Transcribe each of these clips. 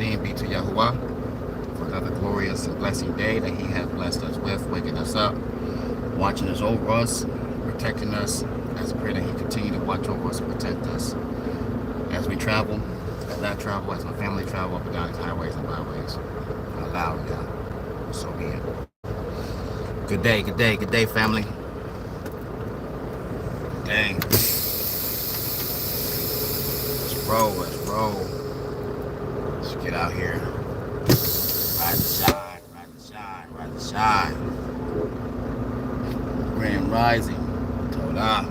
esteem be to Yahuwah for another glorious and blessing day that He has blessed us with, waking us up, watching us over us, protecting us. As I pray that He continue to watch over us and protect us as we travel, as I travel, as my family travel up and down these highways and byways. Allow God. So be it. Good day, good day, good day, family. Dang. Let's roll, let's roll. Let's get out here. Rise and shine, rise and shine, rise and shine. Grand rising. Todah.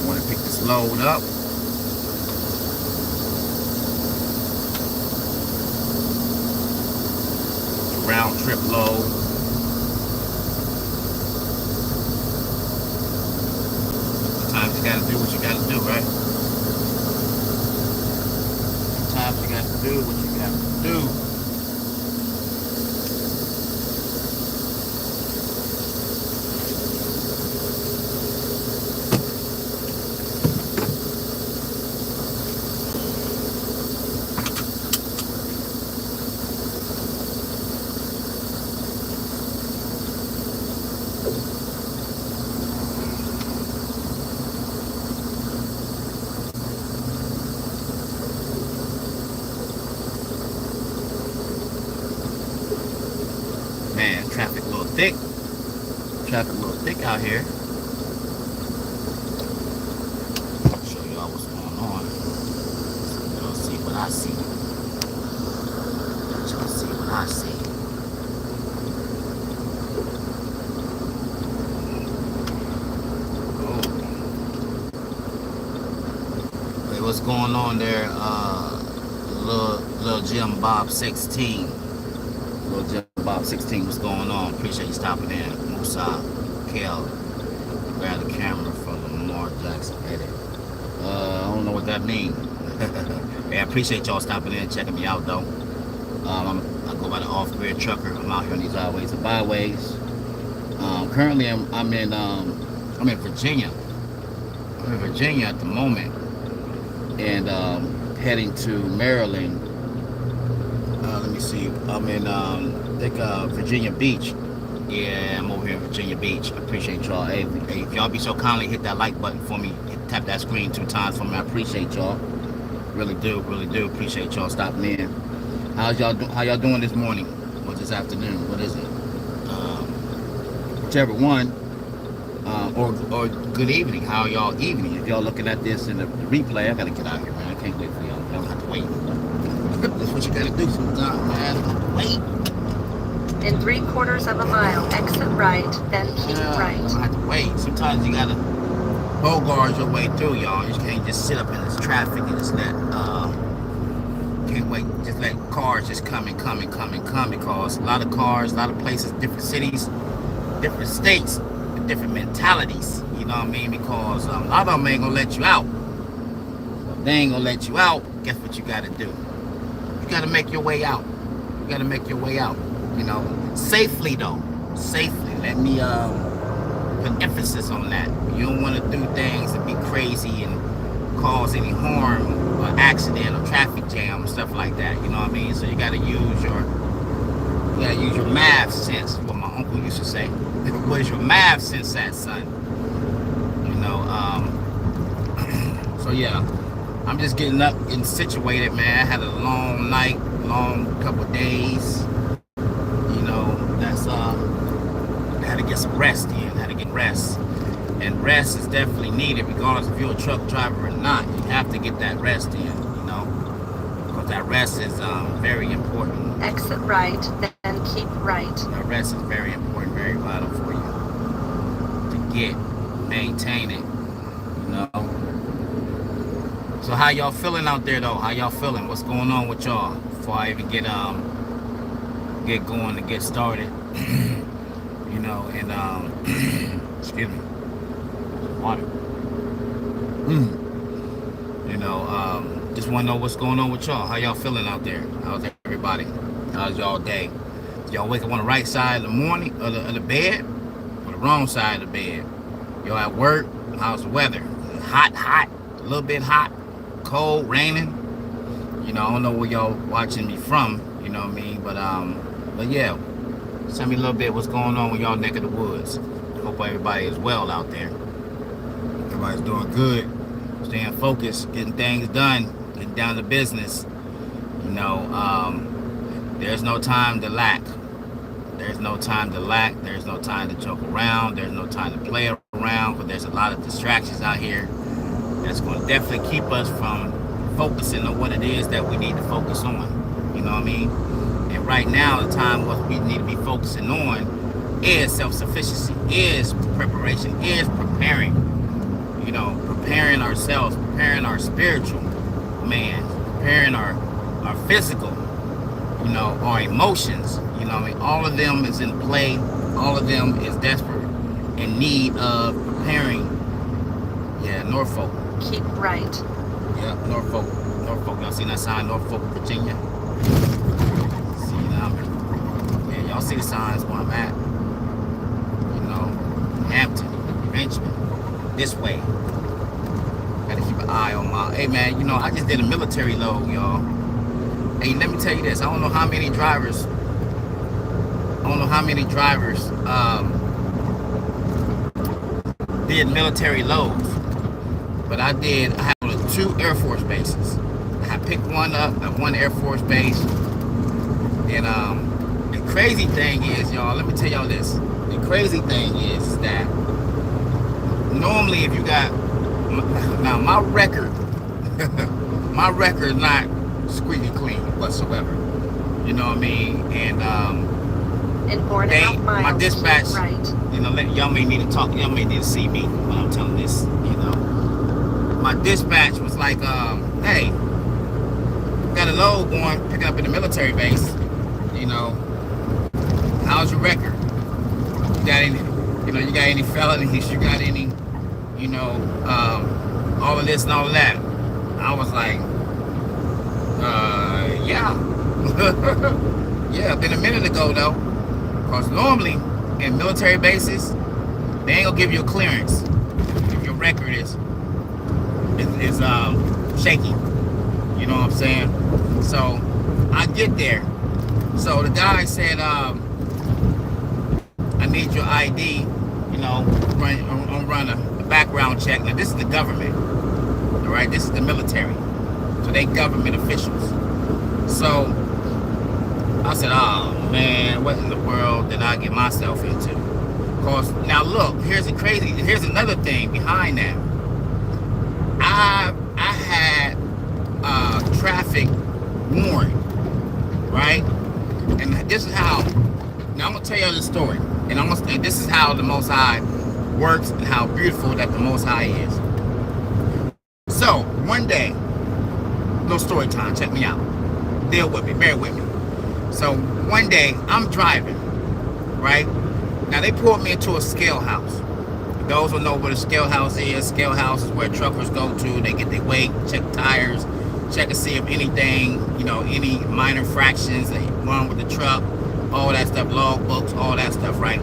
Want to pick this load up. Round trip load. Sometimes you gotta do what you gotta do, right? Sometimes you gotta do what you gotta do. Man, traffic a little thick. Traffic a little thick out here. I'll show y'all what's going on. Y'all see what I see. Y'all see what I see. Oh. Hey, what's going on there? Little Jim Bob 16. Little Jim Bob 16, what's going on? Appreciate you stopping in. Musa, Kel, grab the camera for Lamar Jackson edit. I don't know what that means. Hey, I appreciate y'all stopping in and checking me out though. I go by the off-grid trucker. I'm out here on these highways and byways. Currently, I'm in Virginia. I'm in Virginia at the moment, and heading to Maryland. Let me see. I'm in Virginia Beach. Yeah, I'm over here in Virginia Beach. I appreciate y'all. Hey, if y'all be so kindly, hit that like button for me. Tap that screen 2 times for me. I appreciate y'all. Really do appreciate y'all stopping in. How y'all doing this morning or this afternoon? What is it? Whichever one. Or good evening. How y'all evening? If y'all looking at this in the replay, I gotta get out here, man. I can't wait for y'all. Y'all have to wait. That's what you gotta do sometimes, man. Wait. In 3/4 of a mile, exit right, then keep right. You don't have to wait. Sometimes you gotta bogart your way through, y'all. You can't just sit up in this traffic and just let can't wait. Just let cars just come because a lot of cars, a lot of places, different cities, different states, different mentalities. You know what I mean? Because a lot of them ain't gonna let you out. If they ain't gonna let you out, guess what you gotta do? You gotta make your way out. You gotta make your way out. You know, safely though. Safely. Let me put emphasis on that. You don't want to do things and be crazy and cause any harm or accident or traffic jam or stuff like that. You know what I mean? So you gotta use your math sense. What my uncle used to say. Where's your math sense at, son? You know. So yeah. I'm just getting up, getting situated, man. I had a long night, long couple of days. You know, that's I had to get some rest in. I had to get rest, and rest is definitely needed, regardless if you're a truck driver or not. You have to get that rest in, you know, because that rest is very important. Exit right, then keep right. That rest is very important, very vital for you to maintain it, you know. So how y'all feeling out there though? How y'all feeling? What's going on with y'all? Before I even get going and get started. You know, and excuse me. Water. You know, just wanna know what's going on with y'all. How y'all feeling out there? How's everybody? How's y'all day? Y'all wake up on the right side of the morning of the bed or the wrong side of the bed? Y'all at work? How's the weather? Hot, a little bit hot, cold, raining. You know, I don't know where y'all watching me from, you know what I mean? But yeah, tell me a little bit what's going on with y'all neck of the woods. Hope everybody is well out there. Everybody's doing good, staying focused, getting things done, getting down to business. You know, there's no time to lack. There's no time to lack. There's no time to joke around. There's no time to play around, because there's a lot of distractions out here that's going to definitely keep us from focusing on what it is that we need to focus on. You know what I mean? And right now, the time what we need to be focusing on is self-sufficiency, is preparation, is preparing. You know, preparing ourselves, preparing our spiritual man, preparing our physical, you know, our emotions. You know what I mean? All of them is in play. All of them is desperate in need of preparing. Yeah, Norfolk. Keep right. Yeah, Norfolk. Y'all seen that sign, Norfolk, Virginia? See, yeah, y'all see the signs where I'm at. You know, Hampton, Benjamin, this way. Gotta keep an eye on my. Hey man, you know, I just did a military load, y'all. Hey, let me tell you this. I don't know how many drivers. Did military loads, but I have 2 Air Force bases. I picked one up at one Air Force base, and the crazy thing is, y'all, let me tell y'all this. The crazy thing is that normally if you got, now my record is not squeaky clean whatsoever. You know what I mean? And in 4.5 miles, my dispatch, right. You know, y'all may need to talk, y'all may need to see me when I'm telling this, you know. My dispatch was like, hey, got a load going, picking up in the military base, you know. How's your record? You got any, you know, you got any felonies? You got any, you know, all of this and all of that? I was like, yeah. Yeah, been a minute ago though. Because normally in military bases, they ain't gonna give you a clearance if your record is shaky. You know what I'm saying? So I get there. So the guy said, I need your ID, you know, run a background check. Now this is the government, all right? This is the military. So they government officials. So I said, oh man, what in the world did I get myself into? Cause now look, here's another thing behind that. I had traffic warning, right? And this is how. Now I'm gonna tell you this story, and this is how the Most High works and how beautiful that the Most High is. So one day, little story time. Check me out. Deal with me. Bear with me. So one day I'm driving, right? Now they pulled me into a scale house. Those who know what a scale house is where truckers go to. They get their weight, check tires, check to see if anything, you know, any minor fractions wrong with the truck, all that stuff, log books, all that stuff, right?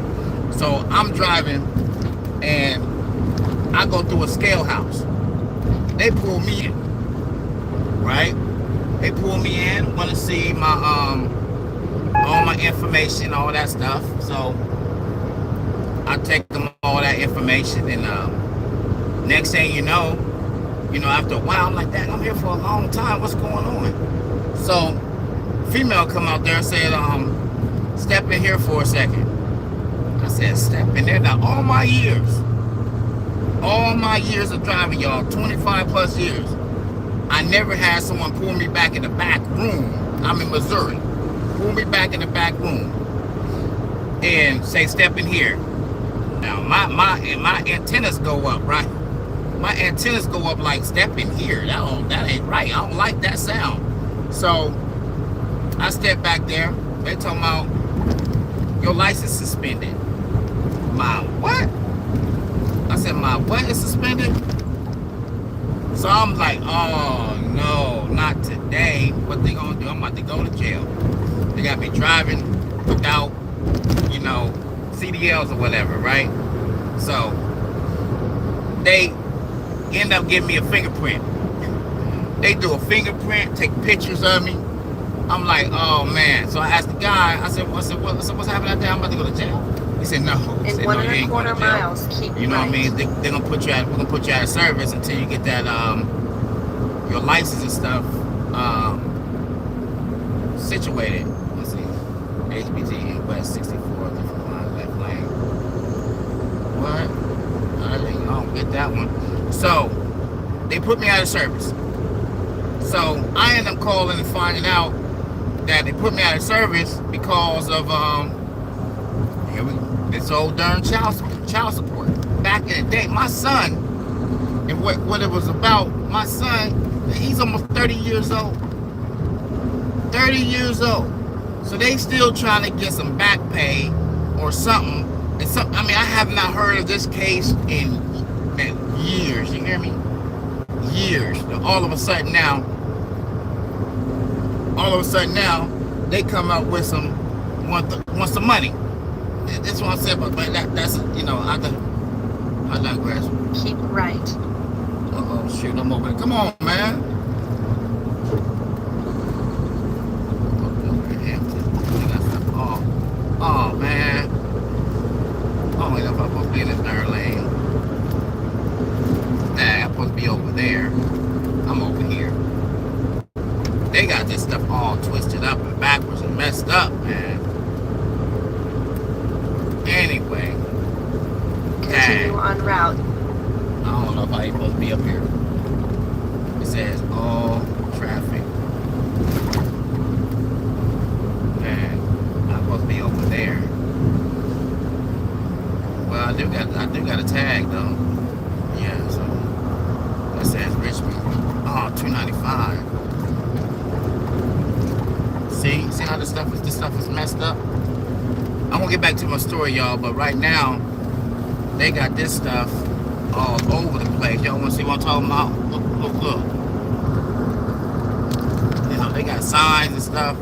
So I'm driving and I go through a scale house. They pull me in, right? They pull me in, want to see my all my information, all that stuff. So I take them all that information, and next thing you know, after a while, I'm like, "Dang, I'm here for a long time. What's going on?" So, female come out there and said, "Step in here for a second." I said, "Step in there." Now, all my years of driving, y'all, 25 plus years, I never had someone pull me back in the back room. I'm in Missouri. Pull me back in the back room and say, "Step in here." Now my antennas go up, right? My antennas go up like, "Step in here." That ain't right. I don't like that sound. So I step back there. They talking about your license suspended. My what? I said, my what is suspended? So I'm like, oh no, not today. What they gonna do? I'm about to go to jail. They got me driving without, CDLs or whatever, right? So they end up giving me a fingerprint. They do a fingerprint, take pictures of me. I'm like, oh man. So I asked the guy, I said, what's happening out there? I'm about to go to jail. He said, no. He In said, one no, you and a ain't going quarter to jail. miles, keep You know right. what I mean? They're gonna put you out. We're gonna put you out of service until you get that your license and stuff situated. Let's see, HBT West 64 different line, left lane. What? I don't get that one. So they put me out of service. So I end up calling and finding out that they put me out of service because of this old darn child support. Back in the day, my son, and what it was about, my son, he's almost 30 years old. 30 years old. So they still trying to get some back pay or something. And I have not heard of this case in years. You hear me? Years. All of a sudden now, they come out with want some money. That's what I'm saying. But that's I digress. Keep right. Oh shoot, I'm over. Come on, man. Oh man. Oh my God, I'm supposed to be in this third lane. Nah, I'm supposed to be over there. I'm over here. They got this stuff all twisted up and backwards and messed up, man. Anyway. Continue on route. I don't know if I'm supposed to be up here. It says all traffic. Man, I'm supposed to be over there. Well, I do got a tag though. Yeah, so that says Richmond. Oh, 295. See how this stuff is messed up? I'm gonna get back to my story, y'all, but right now they got this stuff all over the place. Y'all wanna see what I'm talking about? Look. They got signs and stuff.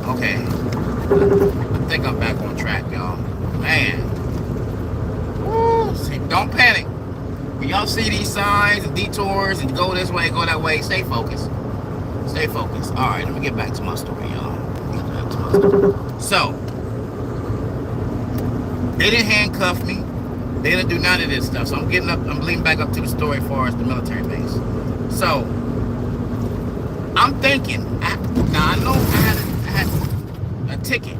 Okay. I think I'm back on track, y'all. Man. Woo. See, don't panic. When y'all see these signs and detours and go this way, go that way, stay focused. Stay focused. All right, let me get back to my story, y'all. So, they didn't handcuff me. They didn't do none of this stuff. So I'm leading back up to the story as far as the military base. So, I'm thinking, now I know I had a ticket.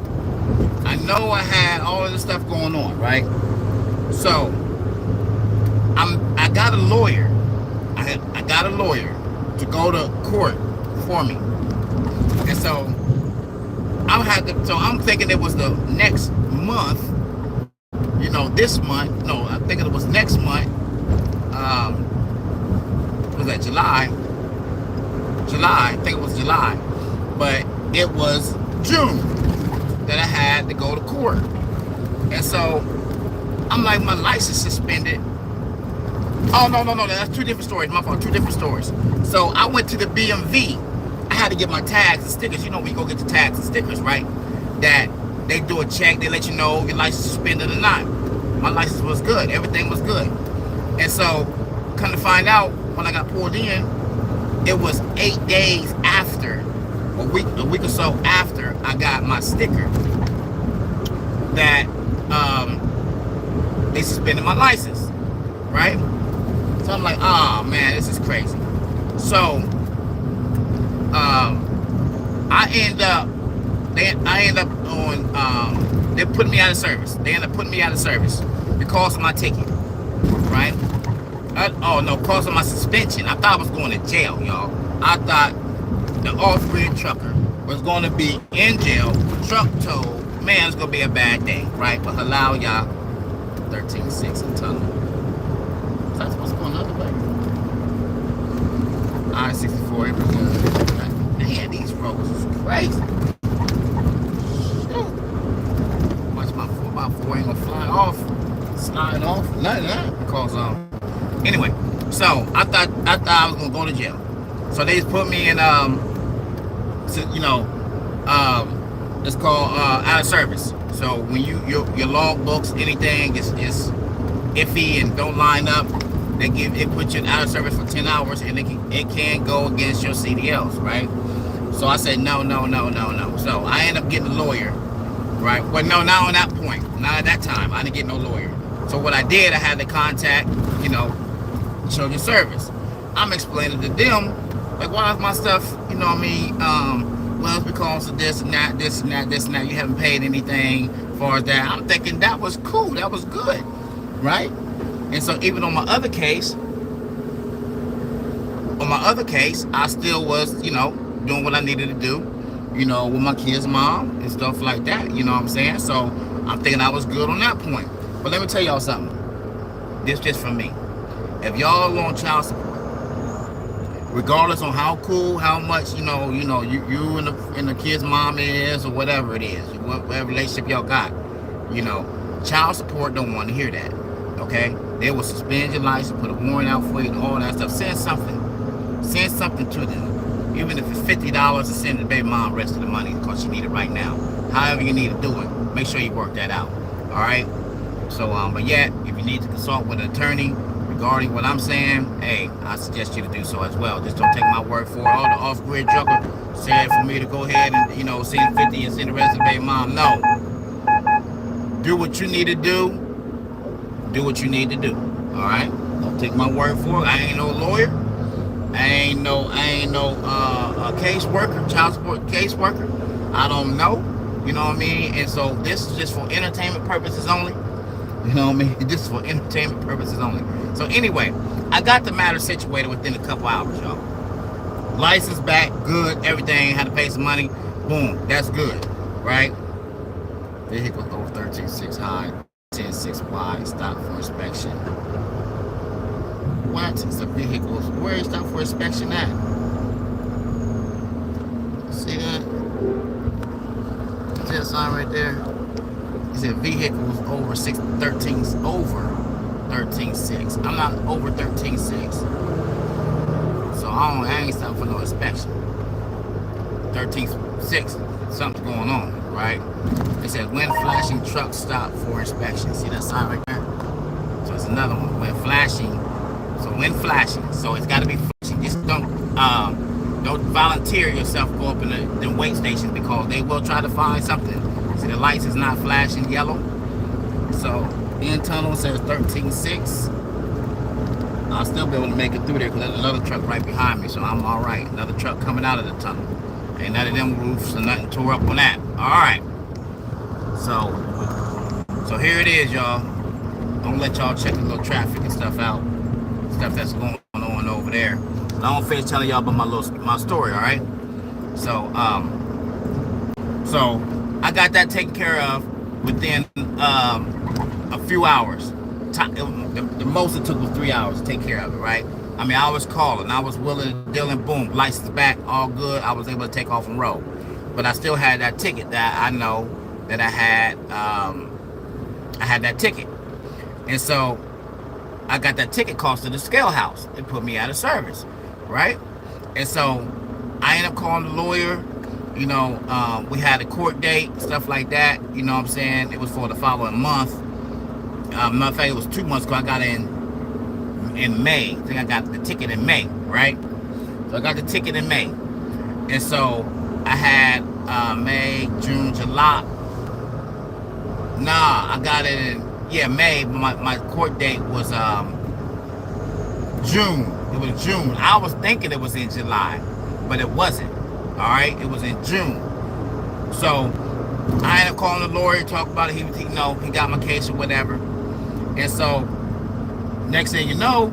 I know I had all of this stuff going on, right? So, I got a lawyer. I got a lawyer to go to court for me. And so I'm thinking it was the next month, this month. No, I'm thinking it was next month. Was that July? I think it was July. But it was June that I had to go to court. And so I'm like, my license suspended. Oh, no, that's two different stories. My fault, two different stories. So I went to the BMV. I had to get my tags and stickers. We go get the tags and stickers, right? That they do a check. They let you know your license suspended or not. My license was good. Everything was good. And so, come to find out, when I got pulled in, it was 8 days after, a week or so after I got my sticker, that they suspended my license, right? So I'm like, oh man, this is crazy. So I end up on they put me out of service. They end up putting me out of service because of my ticket, right? Because of my suspension. I thought I was going to jail, y'all. I thought the off-grid trucker was going to be in jail, truck towed. Man, it's going to be a bad day, right? But halal, y'all, 13.6 in tunnel. So that's what's going the other way. I-64, it was good. Man, these roads is crazy. Watch my 4x4 ain't going to fly off, slide off, nothing, because, anyway, so I thought I was going to go to jail. So they just put me in it's called out of service. So when your log books, anything is iffy and don't line up, it puts you in out of service for 10 hours, and it can go against your CDLs, right? So I said no. So I ended up getting a lawyer, right? Well, no, not on that point, not at that time. I didn't get no lawyer. So what I did, I had to contact, Children's Service. I'm explaining to them, like, why is my stuff, well, it's because of this and that. You haven't paid anything for that. I'm thinking that was cool. That was good, right? And so even on my other case, I still was, doing what I needed to do, with my kid's mom and stuff like that. You know what I'm saying? So I'm thinking I was good on that point. But let me tell y'all something. This just from me. If y'all on child support, regardless on how cool, how much, you and the kid's mom is, or whatever it is, whatever relationship y'all got, child support don't want to hear that, okay? They will suspend your license, put a warrant out for you, and all that stuff. Send something to them. Even if it's $50 to send the baby mom the rest of the money because you need it right now. However you need to do it, make sure you work that out, all right? So, but yeah, if you need to consult with an attorney regarding what I'm saying, hey, I suggest you to do so as well. Just don't take my word for it. All the off-grid trucker said for me to go ahead and, send 50 and send the rest of the baby mom. No. Do what you need to do. Do what you need to do. All right? Don't take my word for it. I ain't no lawyer. I ain't no caseworker, child support caseworker. I don't know. You know what I mean? And so this is just for entertainment purposes only. You know what I mean? This is for entertainment purposes only. So anyway, I got the matter situated within a couple hours, y'all. License back, good, everything. Had to pay some money. Boom, that's good, right? Vehicle over 13.6 high, 10.6 wide, stop for inspection. What? It's a vehicle. Where is stop for inspection at? See that? See that sign right there? It said vehicles over 13's over 13.6. I'm not over 13.6. So I ain't stopping for no inspection. 13.6, something's going on, right? It says when flashing truck stop for inspection. See that sign right there? So it's another one. When flashing. So it's got to be flashing. Just don't volunteer yourself to go up in the wait stations, because they will try to find something. See, the lights is not flashing yellow. So end tunnel says 13.6. I'll still be able to make it through there because there's another truck right behind me, so I'm all right. Another truck coming out of the tunnel. Ain't none of them roofs or nothing tore up on that. All right. So here it is, y'all. I'm gonna let y'all check the little traffic and stuff out. Stuff that's going on over there. But I don't finish telling y'all about my story, all right? So I got that taken care of within a few hours. The most it took was 3 hours to take care of it, right? I mean, I was calling, I was willing to deal, and boom, license back, all good. I was able to take off and roll. But I still had that ticket that I know that I had that ticket. And so I got that ticket cost to the scale house. It put me out of service, right? And so I ended up calling the lawyer. We had a court date, stuff like that. You know what I'm saying? It was for the following month. Matter of fact, it was 2 months ago. I got in May. I think I got the ticket in May, right? So I got the ticket in May. And so I had May, June, July. Nah, I got it in, May. My court date was June. It was June. I was thinking it was in July, but it wasn't. All right, it was in June. So I ended up calling the lawyer, talk about it. He got my case or whatever. And so next thing you know,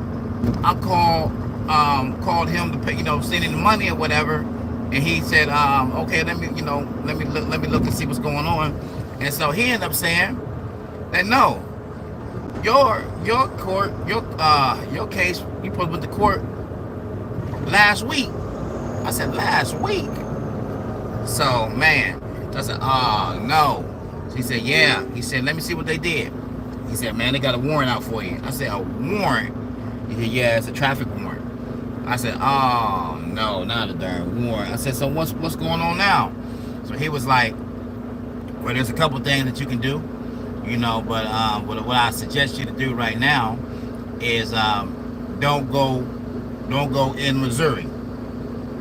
I called him to pay, send in the money or whatever. And he said, okay, let me look and see what's going on. And so he ended up saying that no, your case, you put with the court last week. I said, last week? So, man, I said, oh, no. So he said, yeah. He said, let me see what they did. He said, man, they got a warrant out for you. I said, a warrant? He said, yeah, it's a traffic warrant. I said, oh no, not a darn warrant. I said, so what's going on now? So he was like, well, there's a couple things that you can do, you know, but what I suggest you to do right now is don't go in Missouri.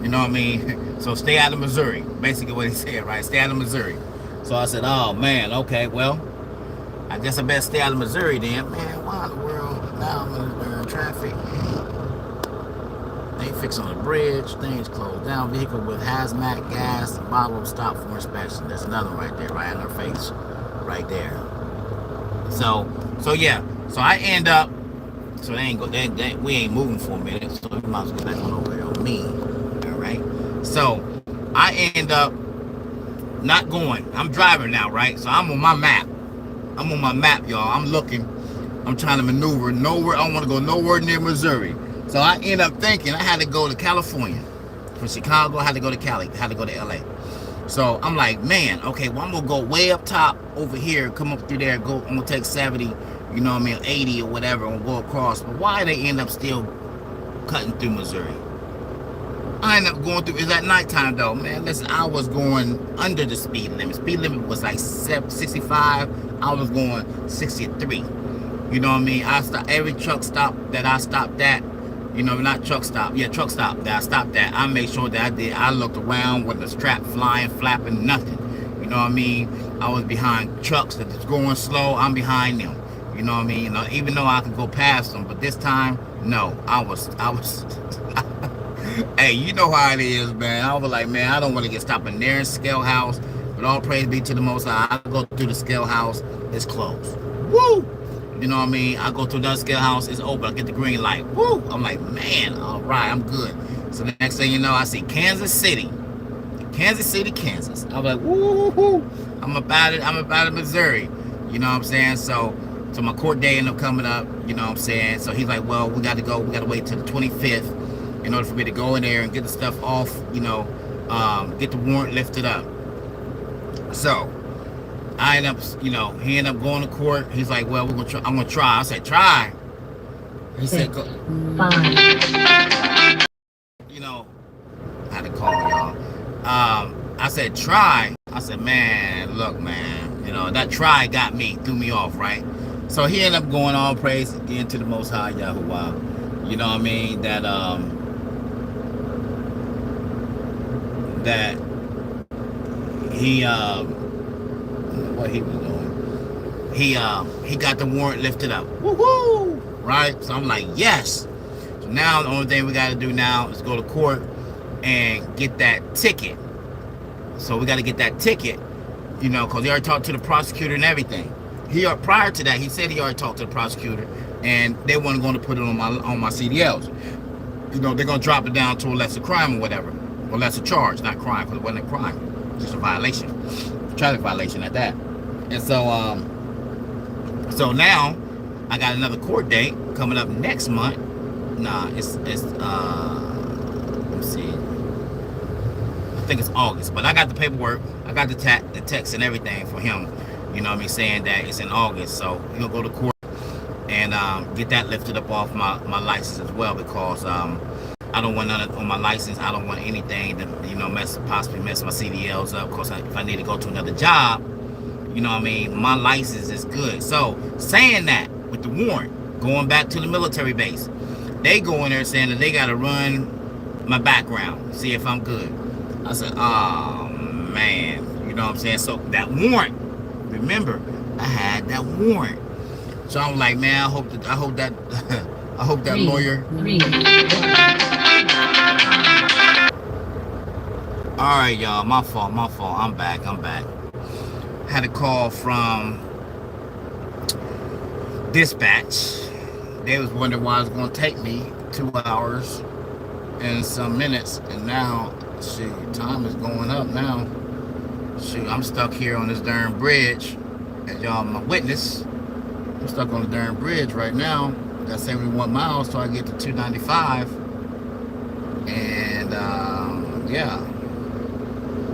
You know what I mean? So stay out of Missouri. Basically what he said, right? Stay out of Missouri. So I said, oh man, okay, well, I guess I better stay out of Missouri then. Man, why in the world now I'm in traffic? They fixing the bridge, things closed down, vehicle with hazmat gas, bottle stopped for inspection. There's another one right there, right in her face, right there. So yeah. So I end up, so we ain't moving for a minute, so we might as well get back on over there on me. All right. So I end up not going. I'm driving now, right? So I'm on my map. I'm on my map, y'all. I'm looking. I'm trying to maneuver nowhere. I don't want to go nowhere near Missouri. So I end up thinking I had to go to California. From Chicago, I had to go to Cali. I had to go to LA. So I'm like, man, okay, well, I'm going to go way up top over here, come up through there, I'm going to take 70, you know what I mean, 80 or whatever, and go across. But why they end up still cutting through Missouri? I ended up going through, it's at nighttime though, man. Listen, I was going under the speed limit. Speed limit was like 65. I was going 63. You know what I mean? I stopped every truck stop that I stopped at. You know, not truck stop. Yeah, truck stop that I stopped at. I made sure that I did. I looked around with the strap flying, flapping, nothing. You know what I mean? I was behind trucks that was going slow. I'm behind them. You know what I mean? You know, even though I could go past them, but this time, no. I was. Hey, you know how it is, man. I was like, man, I don't want to get stopped in there in Scale House. But all praise be to the Most High. I go through the Scale House, it's closed. Woo! You know what I mean? I go to another Scale House, it's open. I get the green light. Woo! I'm like, man, all right, I'm good. So the next thing you know, I see Kansas City, Kansas. I was like, woo! I'm about it, Missouri. You know what I'm saying? So my court day ended up coming up. You know what I'm saying? So he's like, well, we got to wait till the 25th in order for me to go in there and get the stuff off. You know, get the warrant lifted up. So I end up, you know, he ended up going to court. He's like, well, I'm gonna try. I said, try. He said, go. 5. You know, I had to call y'all. I said, try. I said, man, look, man, you know, that try got me, threw me off, right? So he ended up going all praise again to the Most High Yahuwah. You know what I mean? That he what he was doing, he got the warrant lifted up. Woohoo! Right? So I'm like, yes. So now the only thing we got to do now is go to court and get that ticket. So we got to get that ticket, you know, because he already talked to the prosecutor and everything. Prior to that, he said he already talked to the prosecutor, and they weren't going to put it on my CDLs. You know, they're going to drop it down to a lesser crime or whatever, or lesser charge, not crime, because it wasn't a crime, just a violation, traffic violation at that. And so, so now I got another court date coming up next month. Nah, it's let me see. I think it's August, but I got the paperwork, I got the text and everything for him. You know what I mean, saying that it's in August, so he'll go to court and get that lifted up off my license as well, because I don't want none on my license. I don't want anything to, you know, possibly mess my CDLs up, because if I need to go to another job, you know what I mean, my license is good. So saying that, with the warrant, going back to the military base, they go in there saying that they got to run my background, see if I'm good. I said, oh man, you know what I'm saying? So that warrant, remember, I had that warrant. So I'm like, man, I hope that lawyer. All right, y'all, my fault. I'm back. Had a call from dispatch. They was wondering why it was going to take me 2 hours and some minutes, and now, shoot, time is going up now. Shoot, I'm stuck here on this darn bridge, as y'all my witness. I'm stuck on the darn bridge right now. Got 71 miles till I get to 295, and yeah,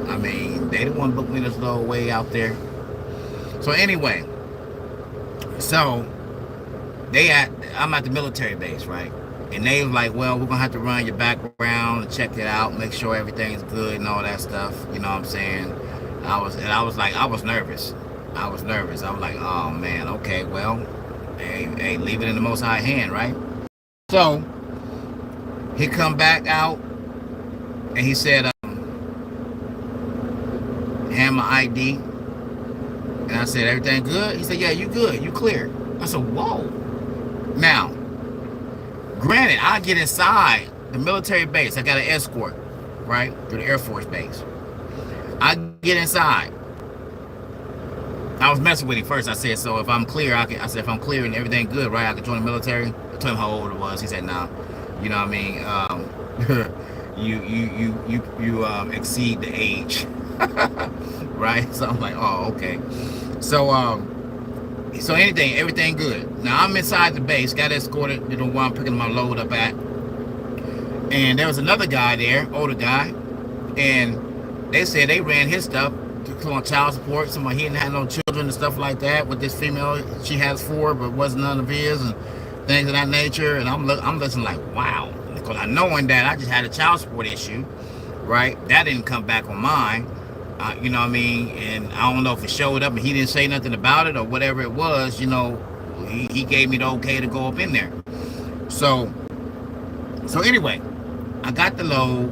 I mean, they didn't want to book me this little way out there. So anyway, so I'm at the military base, right? And they was like, well, we're gonna have to run your background and check it out, make sure everything's good and all that stuff. You know what I'm saying? I was like, I was nervous. I was like, oh man, okay, well, hey, leave it in the Most High hand, right? So he come back out and he said, hand my ID. And I said, everything good? He said, yeah, you good, you clear. I said, whoa. Now, granted, I get inside the military base. I got an escort, right, through the Air Force base. I get inside. I was messing with him first. I said, so if I'm clear, I said, if I'm clear and everything good, right, I can join the military. I told him how old it was. He said, nah, you know what I mean? You exceed the age. Right? So I'm like, oh, okay. So everything good. Now I'm inside the base, got escorted, you know, where I'm picking my load up at. And there was another guy there, older guy, and they said they ran his stuff on child support. Somebody, he didn't have no children and stuff like that. With this female, she has 4, but wasn't none of his, and things of that nature. And I'm listening like, wow, because I knowing that I just had a child support issue, right? That didn't come back on mine. You know what I mean? And I don't know if it showed up and he didn't say nothing about it or whatever it was. You know, he gave me the okay to go up in there. So anyway, I got the load,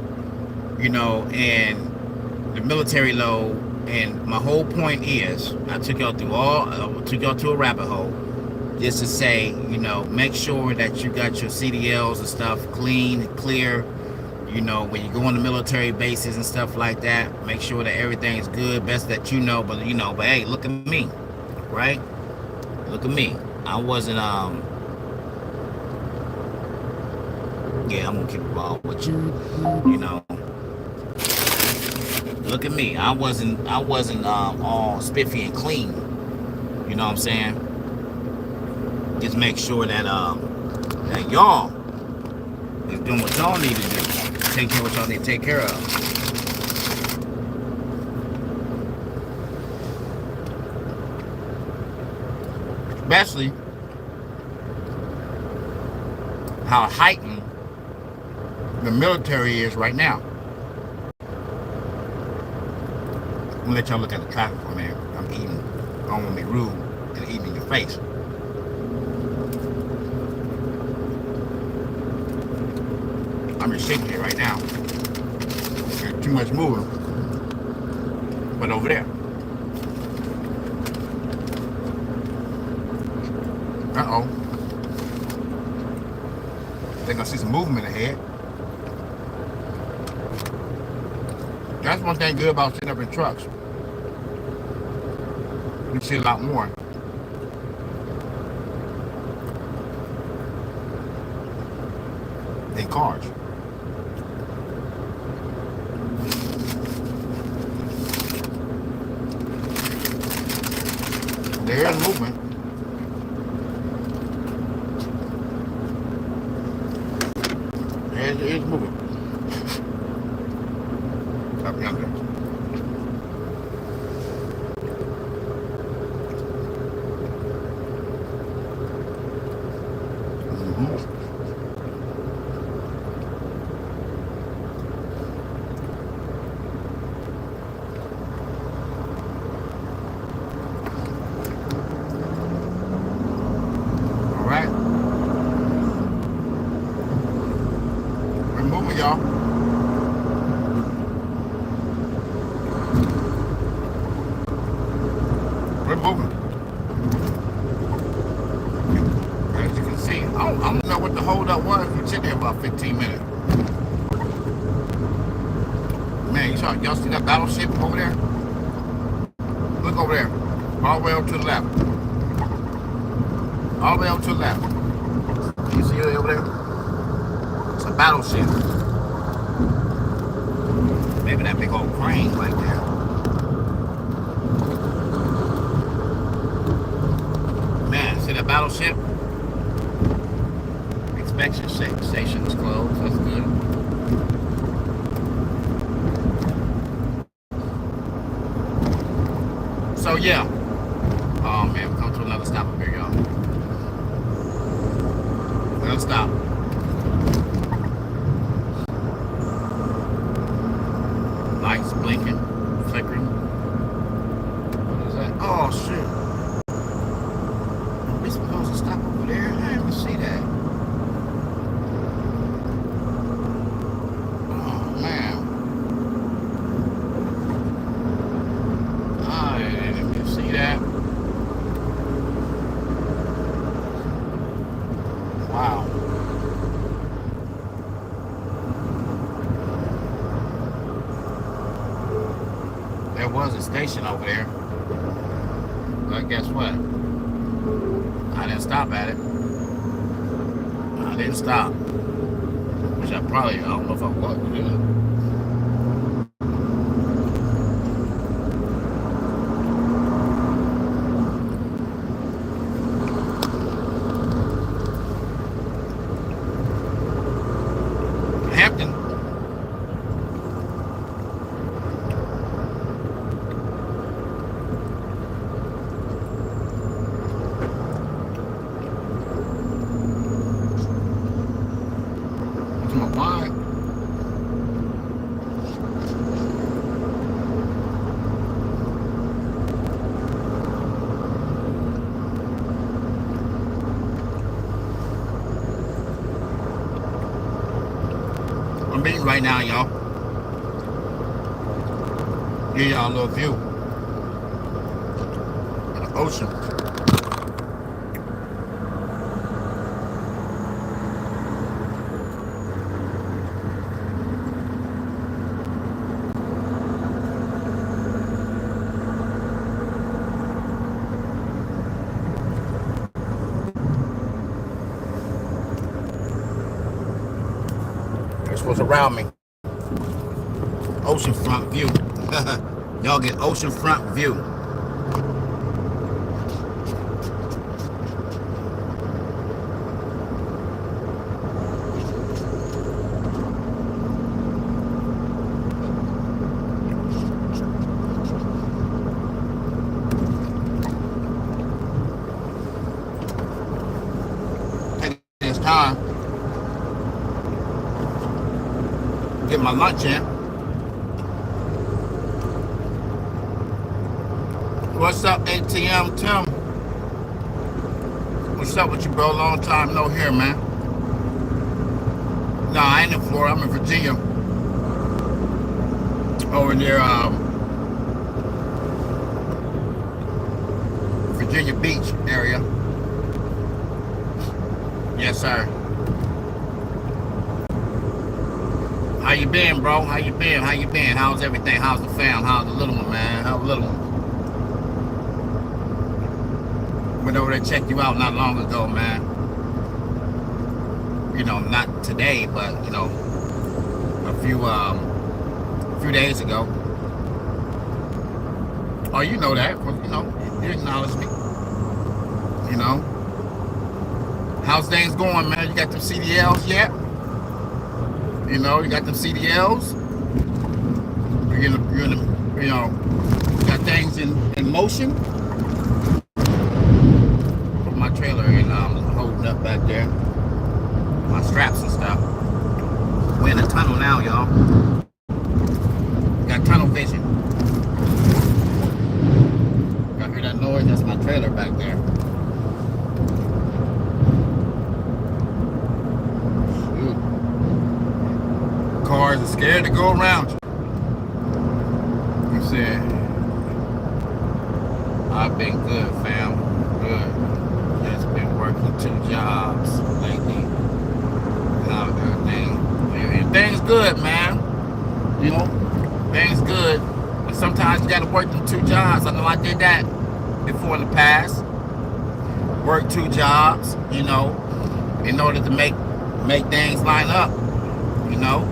you know, and the military load. And my whole point is, I took y'all through to a rabbit hole, just to say, you know, make sure that you got your CDLs and stuff clean, clear. You know, when you go on the military bases and stuff like that, make sure that everything's good, best that you know. But you know, but hey, look at me, right? Look at me. I wasn't yeah, I'm gonna keep it raw with you. You know, look at me. I wasn't all spiffy and clean. You know what I'm saying? Just make sure that that y'all is doing what y'all need to do. Take care of what y'all need to take care of. Especially how heightened the military is right now. I'm gonna let y'all look at the traffic for a minute. I'm eating. I don't want to be rude and eating in your face. I'm just sitting here right now. There's too much moving. But over there. Uh-oh. I think I see some movement ahead. That's one thing good about sitting up in trucks. You see a lot more. Than cars. There's movement. There's movement. Up yonder. Y'all. We're moving. As you can see, I don't know what the holdup was. We sitting there about 15 minutes. Man, y'all see that battleship over there? Look over there. All the way up to the left. All the way up to the left. You see it over there? It's a battleship. Maybe that big old crane right there. Man, see that battleship? Inspection station is closed. That's good. So yeah. Oh man, we come to another stop up here, y'all. Another stop. supposed to stop over there? I didn't even see that. Oh man. I didn't even see that. Wow. There was a station over there. But guess what? I didn't stop at it. I didn't stop. Which I don't know if I was. Yeah. Hampton. Why? I'm meeting right now, y'all. Give y'all a little view of the ocean. That's what's around me. Oceanfront view. Y'all get oceanfront view. Taking this time. Get my lunch in. What's up, ATM Tim? What's up with you, bro? Long time no hear, man. No, I ain't in Florida. I'm in Virginia. Over near Virginia Beach area. Yes, sir. How you been, bro? How you been? How you been? How's everything? How's the fam? How's the little one, man? How's the little one? Went over there to check you out not long ago, man. You know, not today, but you know, a few days ago. Oh, you know that? You know, you acknowledge me. You know, how's things going, man? You got them CDLs yet? You know, you got them CDLs. You know, got things in motion. Put my trailer in, holding up back there. My straps and stuff. We're in a tunnel now, y'all. Got tunnel vision. Y'all hear that noise? That's my trailer back there. Shoot. Cars are scared to go around you. You said, I've been good, fam. Good. Just been working 2 jobs lately. Everything's good, man. You know, things good. But sometimes you gotta work them 2 jobs. I know I did that before in the past. Work 2 jobs, you know, in order to make things line up. You know.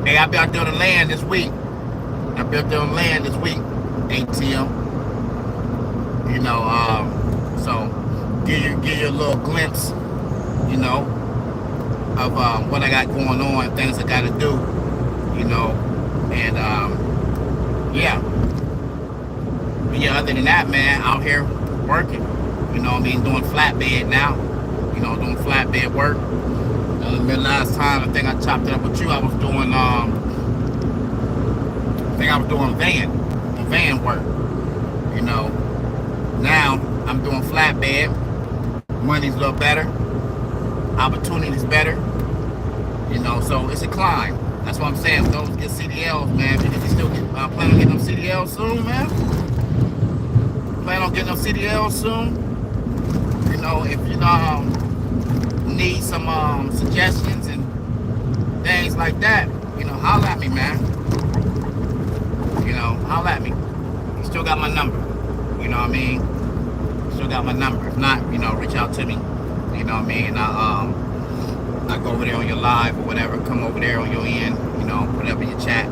Hey, I'll be out there on the land this week. ATM. You know, so give you a little glimpse, you know, of what I got going on, things I gotta do, you know, and yeah. But yeah, other than that, man, out here working, you know what I mean, doing flatbed now, you know, doing flatbed work. The last time I think I chopped it up with you, I was doing van work, you know. I'm doing flatbed. Money's a little better. Opportunity's better. You know, so it's a climb. That's what I'm saying. Those get CDLs, man. You still plan on getting them CDLs soon, man? Plan on getting them CDLs soon? You know, if you need some suggestions and things like that, you know, holler at me, man. You know, holler at me. You still got my number. You know what I mean? Still got my number. If not, you know, reach out to me. You know what I mean? I go over there on your live or whatever. Come over there on your end. You know, whatever you chat.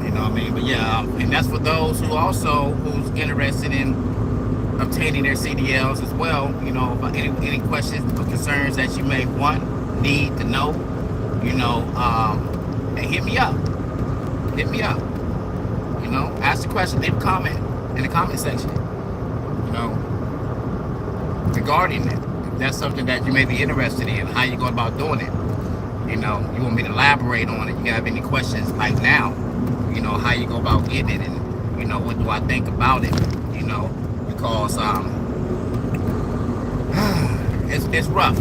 You know what I mean? But yeah, and that's for those who's interested in obtaining their CDLs as well. You know, about any questions or concerns that you may need to know. You know, hey, hit me up. Hit me up. You know, ask the question. Leave a comment in the comment section. You know, regarding it. If that's something that you may be interested in, how you go about doing it. You know, you want me to elaborate on it. You have any questions like now? You know, how you go about getting it, and you know, what do I think about it? You know, because it's rough.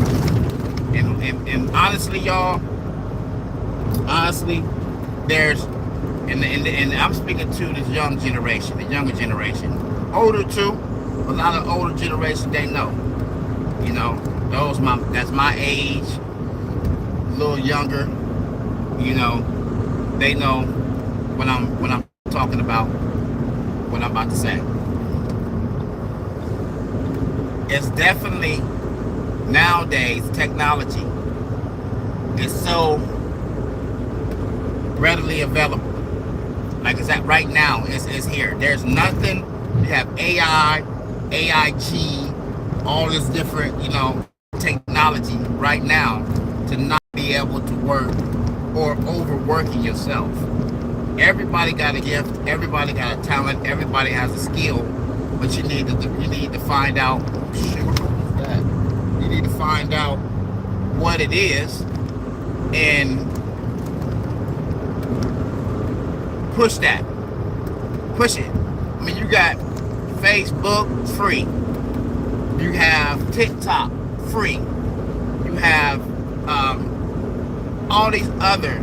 And honestly, y'all, there's and I'm speaking to this young generation, the younger generation, older too. A lot of older generation, they know. You know, that's my age, a little younger. You know, they know when I'm talking about what I'm about to say. It's definitely nowadays technology is so readily available. Like it's at right now, it's here. There's nothing. You have AI, AIG, all this different, you know, technology right now to not be able to work or overworking yourself. Everybody got a gift, everybody got a talent, everybody has a skill, but you need to find out. Shit, what was that? You need to find out what it is and push that. Push it. I mean, you got Facebook free. You have TikTok free. You have all these other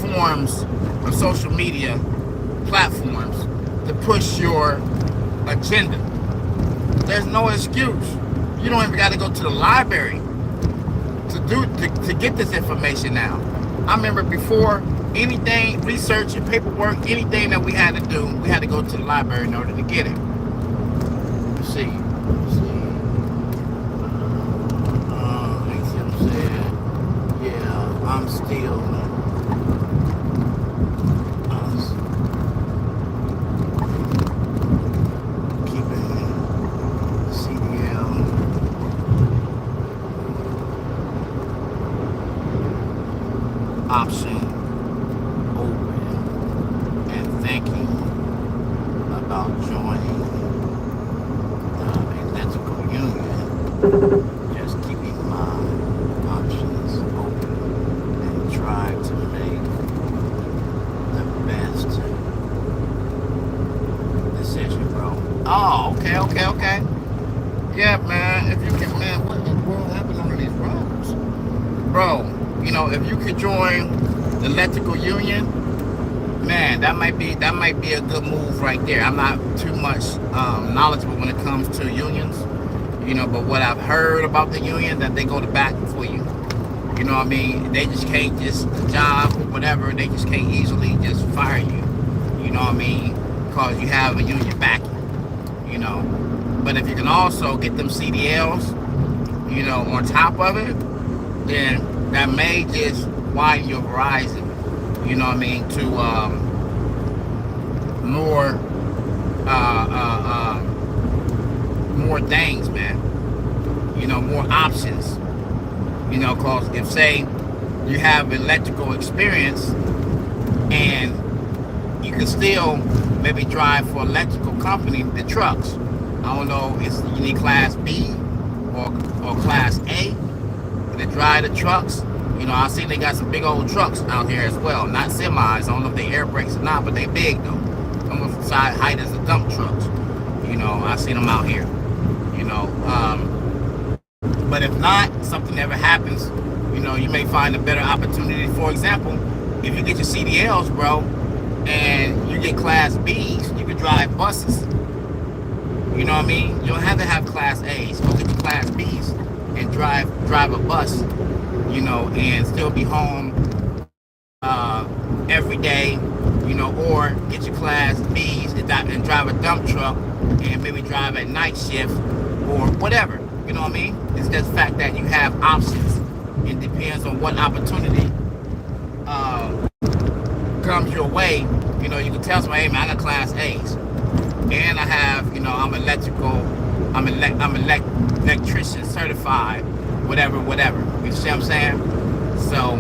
forms of social media platforms to push your agenda. There's no excuse. You don't even got to go to the library to get this information now. I remember before anything, research and paperwork, anything that we had to do, we had to go to the library in order to get it. Let's see. Yeah, I'm still keeping CDL option open and thinking about joining a electrical union. Just keeping my options open and try to make the best decision, bro. Oh, okay. Yeah, man, if you can, man, what in the world happened on these roads? Bro, you know, if you could join the electrical union, man, that might be a good move right there. I'm not too much knowledgeable when it comes to unions, you know, but what I've heard about the union, that they go to bat for you. You know what I mean? They just can't just job or whatever. They just can't easily just fire you. You know what I mean? Because you have a union backing. You know, but if you can also get them CDLs, you know, on top of it, then that may just widen your horizon, you know what I mean, to more things, man. You know, more options. You know, cause if say you have electrical experience and you can still maybe drive for electrical company, the trucks. I don't know if you need class B or class A to drive the trucks. You know, I seen they got some big old trucks out here as well. Not semis. I don't know if they air brakes or not, but they big though. Almost the side height as the dump trucks. You know, I seen them out here. You know, but if not, something never happens. You know, you may find a better opportunity. For example, if you get your CDLs, bro, and you get Class Bs, you can drive buses. You know what I mean? You don't have to have Class A's. Go get your Class B's and drive a bus. You know, and still be home every day. You know, or get your Class B's and drive a dump truck and maybe drive at night shift or whatever. You know what I mean? It's just the fact that you have options. It depends on what opportunity comes your way. You know, you can tell somebody, hey man, I got Class A's, and I have, you know, I'm electrician certified, whatever. You see what I'm saying? So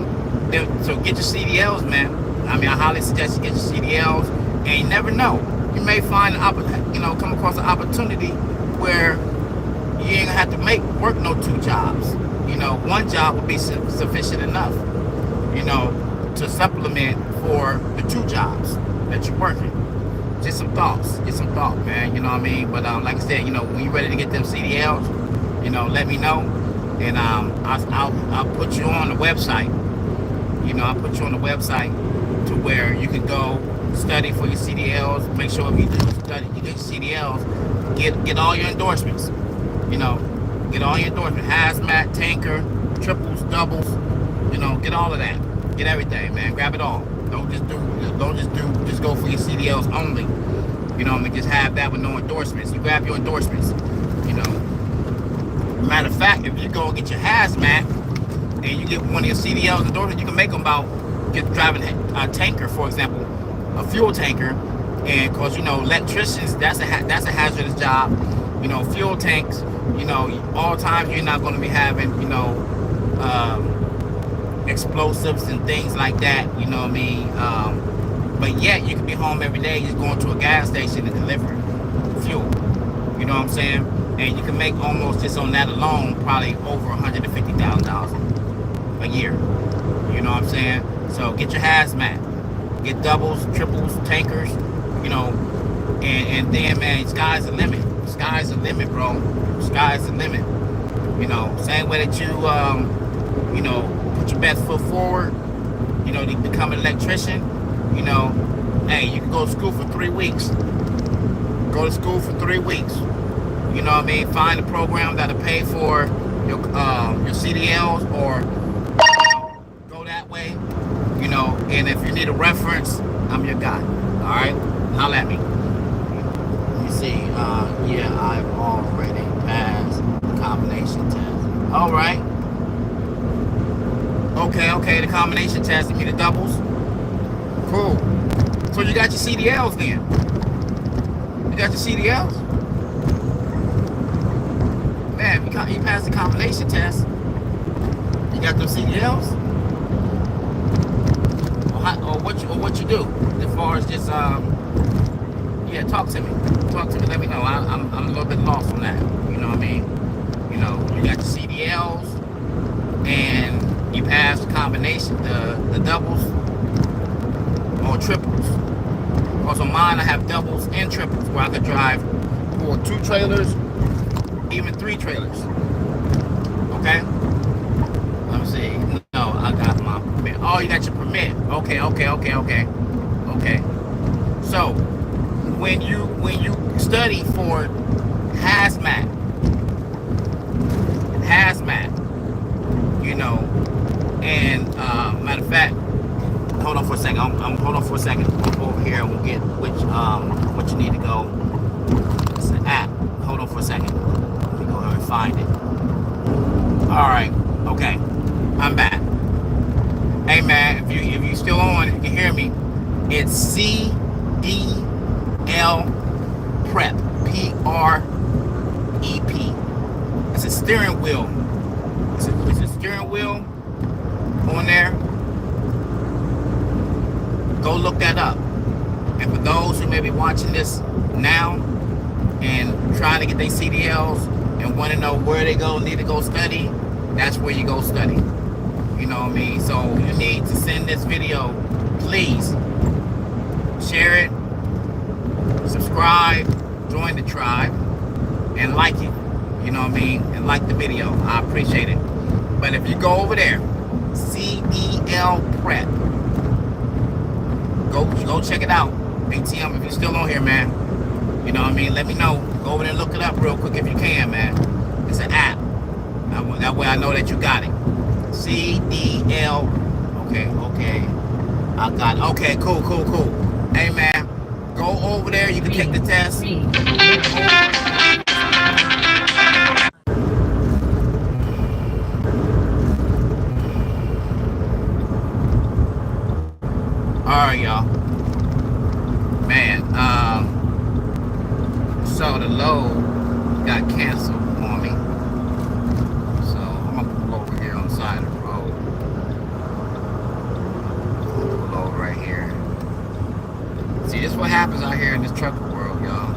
get your CDLs, man. I mean, I highly suggest you get your CDLs, and you never know. You may find, come across an opportunity where you ain't gonna have to work no 2 jobs. You know, 1 job would be sufficient enough, you know, to supplement for the 2 jobs that you're working. Just some thoughts. Get some thought, man. You know what I mean? But like I said, you know, when you're ready to get them CDLs, you know, let me know, and I'll put you on the website. You know, I'll put you on the website to where you can go study for your CDLs. Make sure if you do study, you get your CDLs, get all your endorsements. You know, get all your endorsements, hazmat, tanker, triples, doubles, you know, get all of that. Get everything, man. Grab it all. Don't just go for your CDLs only. You know, I mean, just have that with no endorsements. You grab your endorsements, you know. Matter of fact, if you go and get your hazmat and you get one of your CDLs endorsement, you can make them driving a tanker, for example, a fuel tanker. And cause, you know, electricians, that's a hazardous job. You know, fuel tanks, you know, all times you're not going to be having, you know, explosives and things like that, you know what I mean? But yet you can be home every day just going to a gas station and delivering fuel. You know what I'm saying? And you can make almost just on that alone probably over $150,000 a year. You know what I'm saying? So get your hazmat, get doubles, triples, tankers, you know, and then, man, sky's the limit. Sky's the limit, bro. Sky's the limit. You know, same way that you, you know, put your best foot forward, you know, to become an electrician, you know, hey, you can go to school for 3 weeks. Go to school for 3 weeks. You know what I mean? Find a program that'll pay for your CDLs, or, you know, go that way, you know, and if you need a reference, I'm your guy. All right? Holla at me. See, yeah, I've already passed the combination test. All right. Okay, the combination test. Give me the doubles. Cool. So you got your CDLs then? You got your CDLs? Man, you passed the combination test. You got those CDLs? Or what you do as far as just yeah, talk to me. Let me know. I'm a little bit lost on that. You know what I mean? You know, you got the CDLs and you pass the combination, the doubles or triples. Because on mine I have doubles and triples where I could drive for 2 trailers, even 3 trailers. Okay? Let me see. No, I got my permit. Oh, you got your permit. Okay. So when you study for hazmat, you know, and matter of fact, hold on for a second. Hold on for a second. I'll go over here and we'll get what you need to go. It's an app. Hold on for a second. Let me go ahead and find it. All right. Okay. I'm back. Hey man, if you still on, if you can hear me, it's CDL Prep. PREP. It's a steering wheel. It's a steering wheel on there. Go look that up. And for those who may be watching this now and trying to get their CDLs and want to know where they need to go study, that's where you go study. You know what I mean? So you need to send this video, please share it, subscribe, join join the tribe and like it. You know what I mean? And like the video. I appreciate it. But if you go over there, CDL Prep, go check it out. ATM, if you're still on here, man, you know what I mean? Let me know. Go over there and look it up real quick if you can, man. It's an app. That way I know that you got it. CDL. Okay. I got it. Okay, cool. Hey, man, go over there. You can take the test. Alright, y'all. Man, so the load got canceled on me. So I'm gonna pull over here on the side of the road. Pull over right here. See, this is what happens out here in this trucker world, y'all.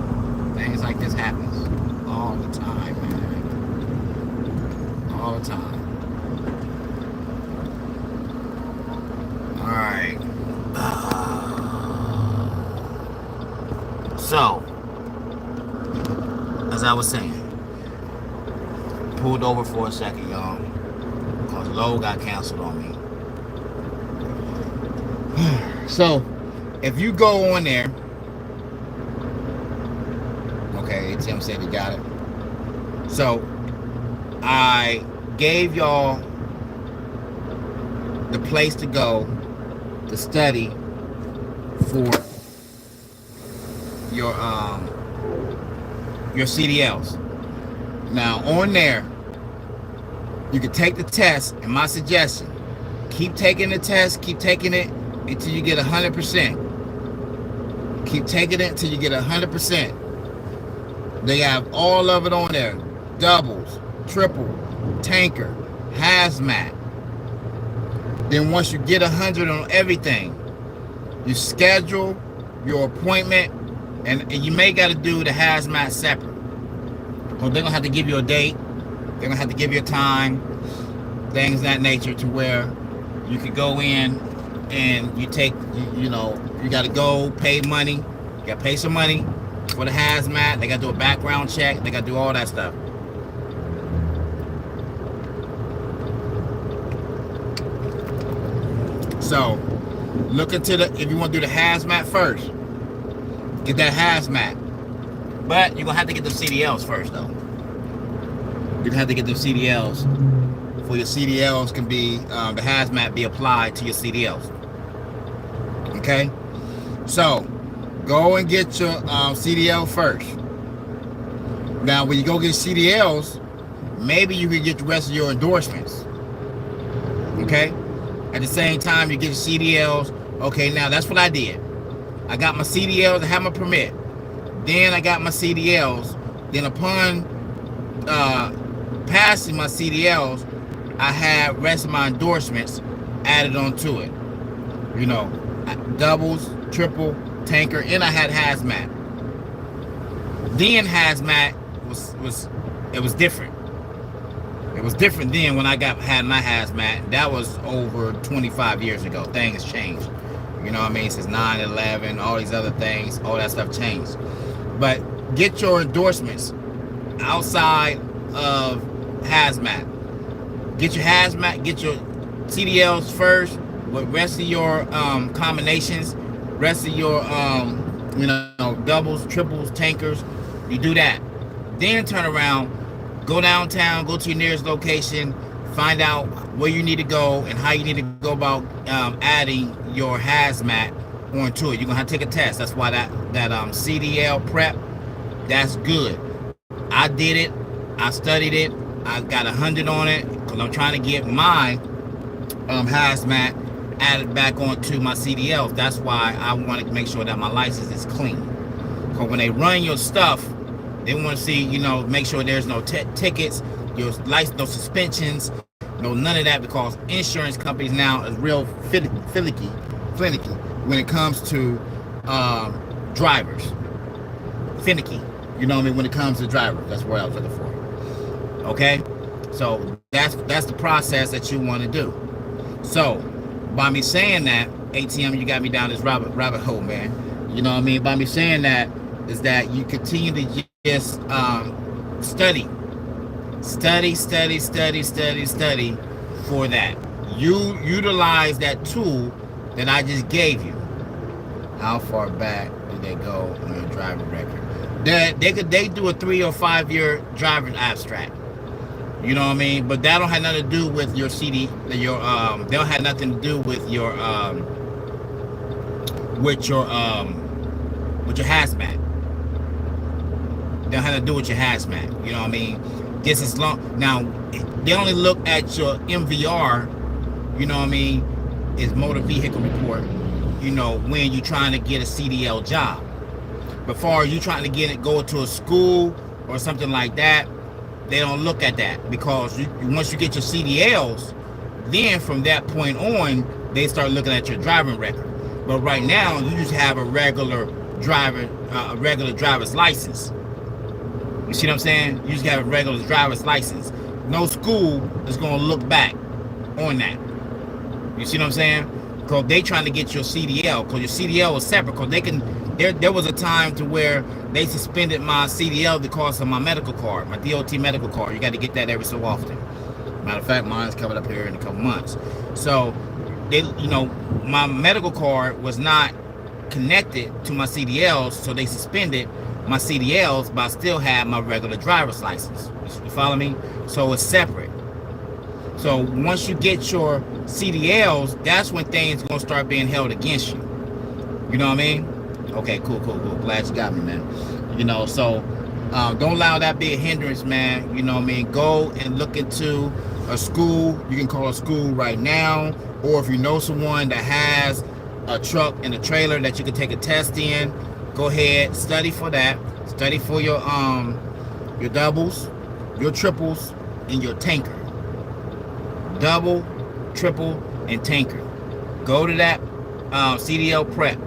Things like this happens all the time, man. All the time. Alright. So, as I was saying, pulled over for a second, y'all, because load got canceled on me. So, if you go on there, okay, ATM said he got it. So, I gave y'all the place to go to study for your CDLs. Now on there, you can take the test, and my suggestion, keep taking the test, keep taking it until you get 100%. Keep taking it until you get 100%. They have all of it on there. Doubles, triple, tanker, hazmat. Then once you get 100 on everything, you schedule your appointment, and you may got to do the hazmat separate. So they're going to have to give you a date. They're going to have to give you a time, things of that nature, to where you could go in and you take, you know, you got to go pay money. You got to pay some money for the hazmat. They got to do a background check. They got to do all that stuff. So look into if you want to do the hazmat first, get that hazmat. But you're going to have to get the CDLs first, though. You're going to have to get the CDLs. For your CDLs can be, the hazmat be applied to your CDLs. Okay? So, go and get your CDL first. Now, when you go get CDLs, maybe you can get the rest of your endorsements. Okay? At the same time, you get your CDLs. Okay, now that's what I did. I got my CDLs, I have my permit. Then I got my CDLs. Then upon passing my CDLs, I had rest of my endorsements added onto it. You know, doubles, triple, tanker, and I had hazmat. Then hazmat was different. It was different then when I had my hazmat. That was over 25 years ago. Things changed. You know what I mean? Since 9/11, all these other things, all that stuff changed. But get your endorsements outside of hazmat. Get your hazmat, get your CDLs first with rest of your combinations, rest of your you know, doubles, triples, tankers. You do that. Then turn around, go downtown, go to your nearest location, find out where you need to go and how you need to go about adding your hazmat onto it. You're gonna have to take a test. That's why that CDL prep, that's good. I did it. I studied it. I got 100 on it because I'm trying to get my hazmat added back onto my CDLs. That's why I want to make sure that my license is clean. Because when they run your stuff, they want to see, you know, make sure there's no tickets, your license, no suspensions, no none of that, because insurance companies now is real finicky when it comes to drivers. Finicky, you know what I mean, when it comes to drivers. That's what I was looking for. Okay, so that's the process that you want to do. So by me saying that, ATM, you got me down this rabbit hole, man. You know what I mean? By me saying that, is that you continue to just study for that. You utilize that tool that I just gave you. How far back do they go on your driving record? They do a 3 or 5 year driving abstract. You know what I mean? But that don't have nothing to do with your CD. They don't have nothing to do with your hazmat. They don't have to do with your hazmat. You know what I mean? Just as long. Now they only look at your MVR. You know what I mean? Is motor vehicle report. You know, when you're trying to get a CDL job. Before you trying to go to a school or something like that, they don't look at that, because once you get your CDLs, then from that point on, they start looking at your driving record. But right now, you just have a regular driver's license. You see what I'm saying? You just have a regular driver's license. No school is going to look back on that. You see what I'm saying? Because they trying to get your CDL, because your CDL is separate. Because they can. There was a time to where they suspended my CDL because of my medical card, my DOT medical card. You got to get that every so often. Matter of fact, mine's coming up here in a couple months. So they, my medical card was not connected to my CDLs, so they suspended my CDLs, but I still have my regular driver's license. You follow me? So it's separate. So once you get your CDLs, that's when things are gonna start being held against you. You know what I mean? Okay, cool. Glad you got me, man. So don't allow that be a hindrance, man. You know what I mean? Go and look into a school. You can call a school right now, or if you know someone that has a truck and a trailer that you can take a test in, go ahead, study for that. Study for your doubles, your triples, and your tanker. Double, triple, and tanker. Go to that CDL prep.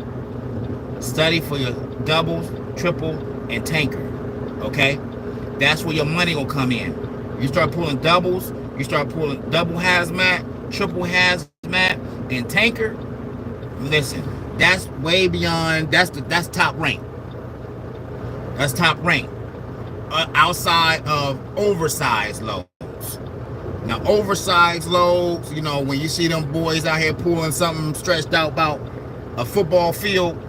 Study for your doubles, triple, and tanker. Okay? That's where your money will come in. You start pulling doubles, you start pulling double hazmat, triple hazmat, and tanker. Listen, that's way beyond, that's top rank. That's top rank. Outside of oversized loads. Now, oversized loads, when you see them boys out here pulling something stretched out about a football field,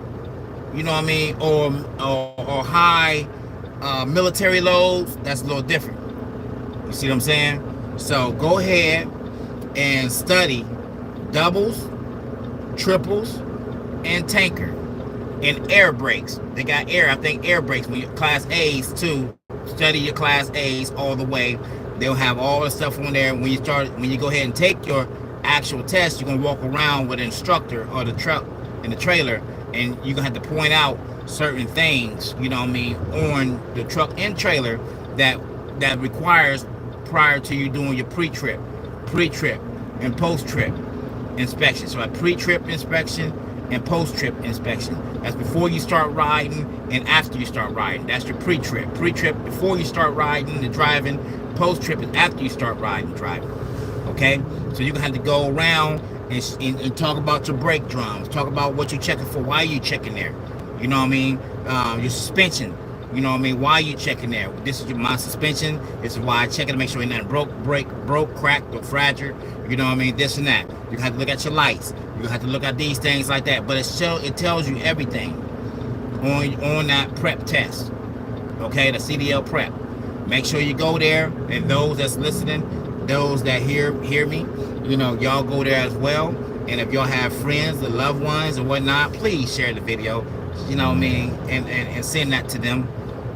you know what I mean, or high military loads, that's a little different. You see what I'm saying? So go ahead and study doubles, triples, and tanker, and air brakes. They got air brakes when you class A's too. Study your class A's all the way. They'll have all the stuff on there. When you go ahead and take your actual test, you're gonna walk around with an instructor or the truck and the trailer, and you're gonna have to point out certain things, on the truck and trailer that requires prior to you doing your pre-trip, and post-trip inspection. So a pre-trip inspection and post-trip inspection. That's before you start riding and after you start riding. That's your pre-trip. Pre-trip before you start riding and driving. Post-trip is after you start riding and driving. Okay? So you're going to have to go around and talk about your brake drums. Talk about what you're checking for. Why are you checking there? You know what I mean? Your suspension. You know what I mean? Why are you checking there? This is my suspension. This is why I check it to make sure ain't nothing broke, cracked, or fragile. You know what I mean? This and that. You have to look at your lights. You have to look at these things like that. But it tells you everything on that prep test. Okay, the CDL prep. Make sure you go there, and those that's listening, those that hear me, y'all go there as well. And if y'all have friends or loved ones or whatnot, please share the video. You know what I mean, and send that to them.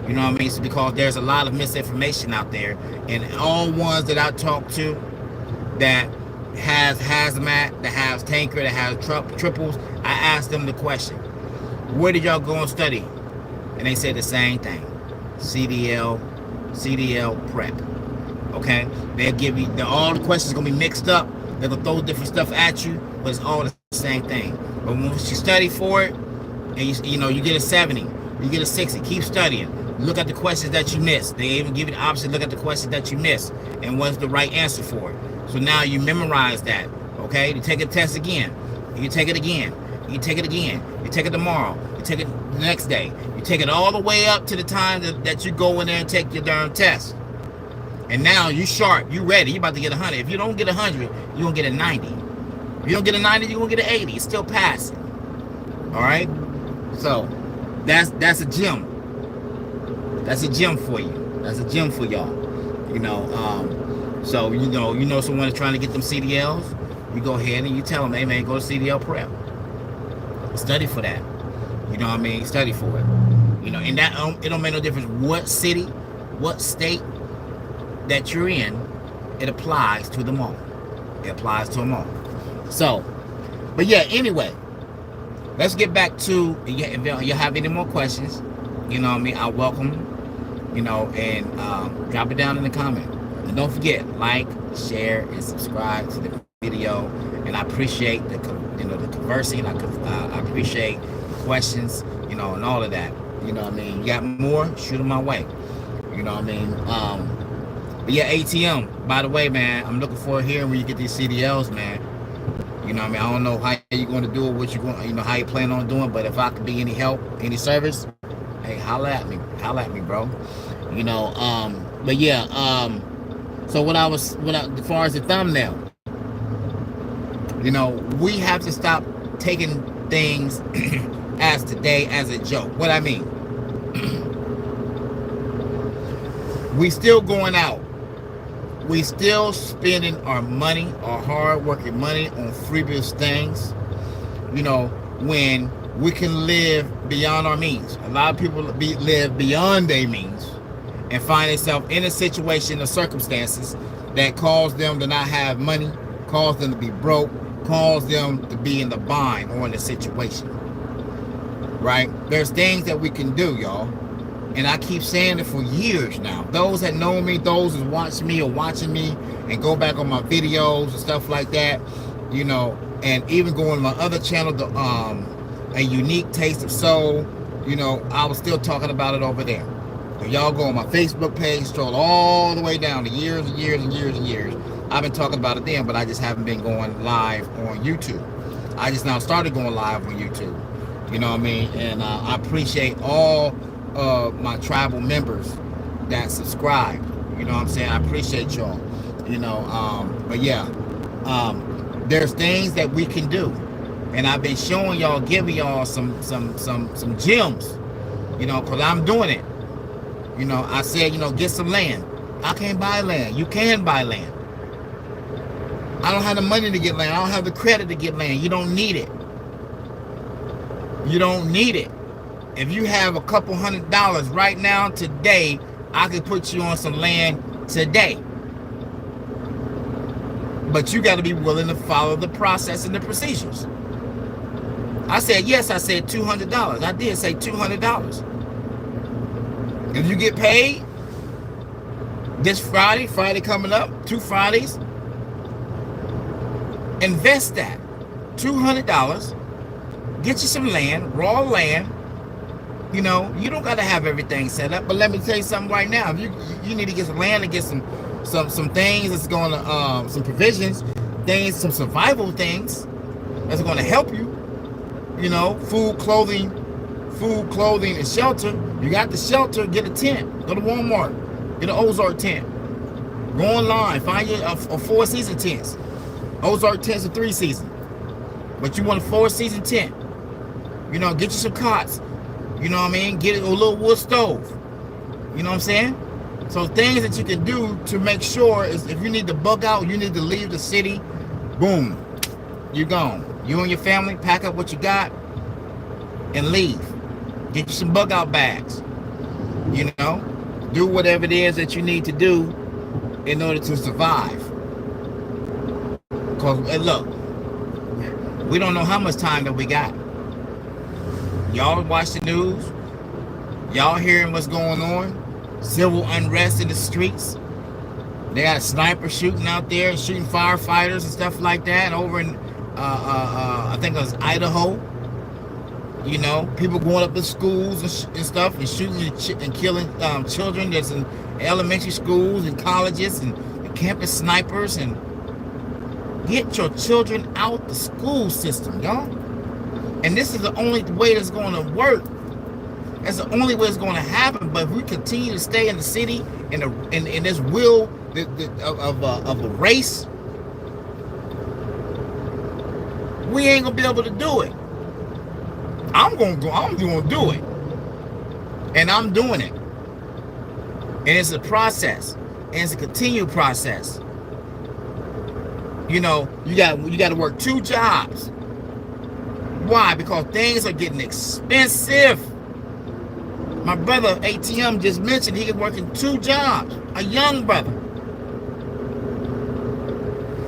You know what I mean? So because there's a lot of misinformation out there, and all ones that I talk to that has hazmat, that has tanker, that has triples, I ask them the question, where did y'all go and study? And they said the same thing. CDL prep. Okay? They'll give you all the questions gonna be mixed up. They're gonna throw different stuff at you, but it's all the same thing. But once you study for it, and you get a 70, you get a 60, keep studying. Look at the questions that you missed. They even give you the option, look at the questions that you missed and what's the right answer for it. So now you memorize that. Okay? You take a test again. You take it again. You take it again. You take it tomorrow. You take it the next day. You take it all the way up to the time that you go in there and take your darn test. And now you sharp. You ready. You about to get 100. If you don't get 100, you're going to get a 90. If you don't get a 90, you're going to get an 80. It's still passing. All right? So, that's a gem. That's a gem for you. That's a gem for y'all. So, you know someone is trying to get them CDLs. You go ahead and you tell them, hey, man, go to CDL prep. Study for that. You know what I mean? Study for it. And that it don't make no difference what city, what state that you're in. It applies to them all. It applies to them all. So, but yeah, anyway, let's get back to, if you have any more questions, you know what I mean, I welcome, and drop it down in the comment. And don't forget, like, share, and subscribe to the video. And I appreciate the conversing. I appreciate the questions, and all of that. You know what I mean? You got more? Shoot them my way. You know what I mean? But yeah, ATM, by the way, man, I'm looking forward to hearing when you get these CDLs, man. You know what I mean? I don't know how you're going to do it, what you're going, how you plan on doing, but if I could be any help, any service, hey, holla at me. Holla at me, bro. But yeah, so as far as the thumbnail, we have to stop taking things as today as a joke. What I mean, we still going out. We still spending our money, our hard-working money on frivolous things, when we can live beyond our means. A lot of people live beyond their means and find themselves in a situation or circumstances that cause them to not have money, cause them to be broke, cause them to be in the bind or in a situation, right? There's things that we can do, y'all. And I keep saying it for years now. Those that know me, those that watch me or watching me and go back on my videos and stuff like that, and even go on my other channel, A Unique Taste of Soul, I was still talking about it over there. If y'all go on my Facebook page, scroll all the way down to years and years and years and years. I've been talking about it then, but I just haven't been going live on YouTube. I just now started going live on YouTube. You know what I mean? And I appreciate all my tribal members that subscribe. You know what I'm saying? I appreciate y'all. But yeah, there's things that we can do, and I've been showing y'all, giving y'all some gems. Because I'm doing it. I said, get some land. I can't buy land. You can buy land. I don't have the money to get land. I don't have the credit to get land. You don't need it. You don't need it. If you have a couple $100 right now, today, I could put you on some land today. But you got to be willing to follow the process and the procedures. I said, yes, I said $200. I did say $200. If you get paid this Friday coming up, 2 Fridays, invest that $200, get you some land, raw land. You don't got to have everything set up, but let me tell you something right now. If you need to get some land and get some things that's going to some provisions, some survival things that's going to help you. Food, clothing, and shelter. You got the shelter, get a tent. Go to Walmart, get an Ozark tent. Go online, find you a 4-season tent. Ozark tents are 3-season, but you want a 4-season tent. Get you some cots. You know what I mean? Get a little wood stove. You know what I'm saying? So things that you can do to make sure is if you need to bug out, you need to leave the city, boom, you're gone. You and your family, pack up what you got and leave. Get you some bug out bags. Do whatever it is that you need to do in order to survive. Because, look, we don't know how much time that we got. Y'all watch the news. Y'all hearing what's going on. Civil unrest in the streets. They got snipers shooting out there, shooting firefighters and stuff like that over in, I think it was Idaho. People going up to schools and stuff and shooting and killing children that's in elementary schools and colleges and campus snipers. And get your children out the school system, y'all. And this is the only way that's going to work. That's the only way it's going to happen. But if we continue to stay in the city in this will of a race, we ain't gonna be able to do it. I'm gonna do it, and I'm doing it. And it's a process, and it's a continued process. You know, you got to work 2 jobs. Why? Because things are getting expensive. My brother ATM just mentioned he is working 2 jobs. A young brother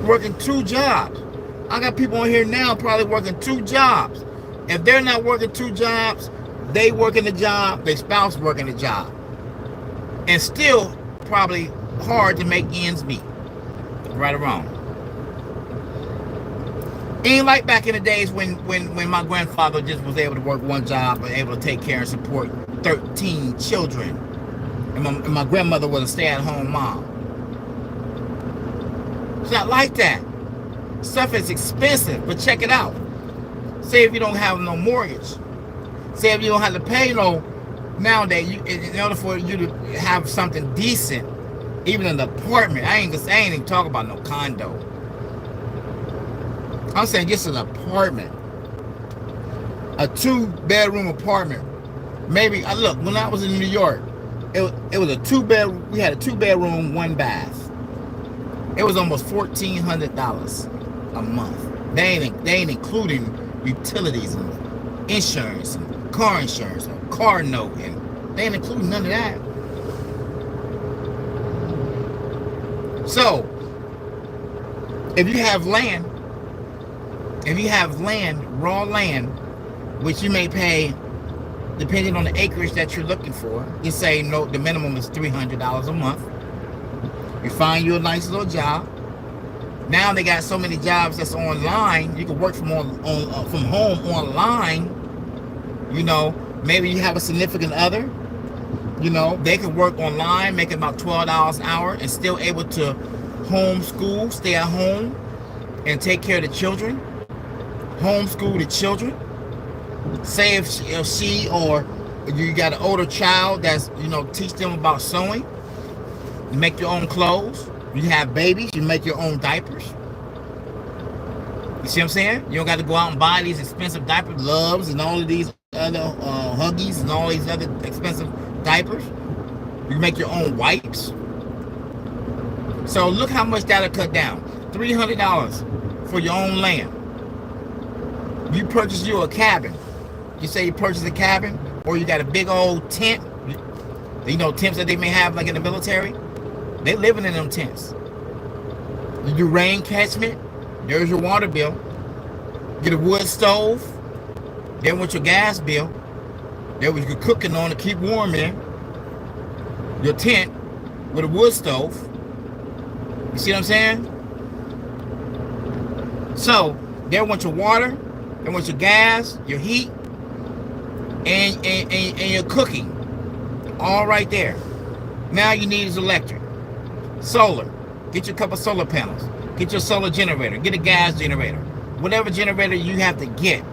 working 2 jobs. I got people on here now probably working 2 jobs. If they're not working 2 jobs, they working the job, their spouse working the job, and still probably hard to make ends meet. Right or wrong. Ain't like back in the days when my grandfather just was able to work 1 job and able to take care and support 13 children. And my grandmother was a stay-at-home mom. It's not like that. Stuff is expensive, but check it out. Say if you don't have no mortgage. Say if you don't have to pay no, nowadays, in order for you to have something decent, even an apartment, I ain't even talking about no condo. I'm saying just an apartment. A 2-bedroom apartment. Maybe, look, when I was in New York, it was a 2-bedroom, we had a 2-bedroom, 1 bath. It was almost $1,400 a month. They ain't including utilities and insurance and car insurance and car note, and they ain't including none of that. So, if you have land, raw land, which you may pay, depending on the acreage that you're looking for, you say no, the minimum is $300 a month. You find you a nice little job. Now they got so many jobs that's online. You can work from home online. You know, maybe you have a significant other. You know, they can work online, making about $12 an hour, and still able to homeschool, stay at home, and take care of the children. Homeschool the children. Say if she or you got an older child that's, you know, teach them about sewing. You make your own clothes. You have babies, you make your own diapers. You see what I'm saying? You don't got to go out and buy these expensive diapers, Loves and all of these other Huggies and all these other expensive diapers. You make your own wipes. So look how much that'll cut down. $300 for your own land. You purchase you a cabin. You say you purchase a cabin, or you got a big old tent. You know, tents that they may have like in the military. They living in them tents. You do rain catchment. There's your water bill. Get a wood stove. Then with your gas bill. Then what you're cooking on to keep warm in. Your tent with a wood stove. You see what I'm saying? So, there went your water. There went your gas, your heat, and your cooking. All right there. Now you need is electric. Solar. Get you a couple solar panels. Get your solar generator. Get a gas generator. Whatever generator you have to get.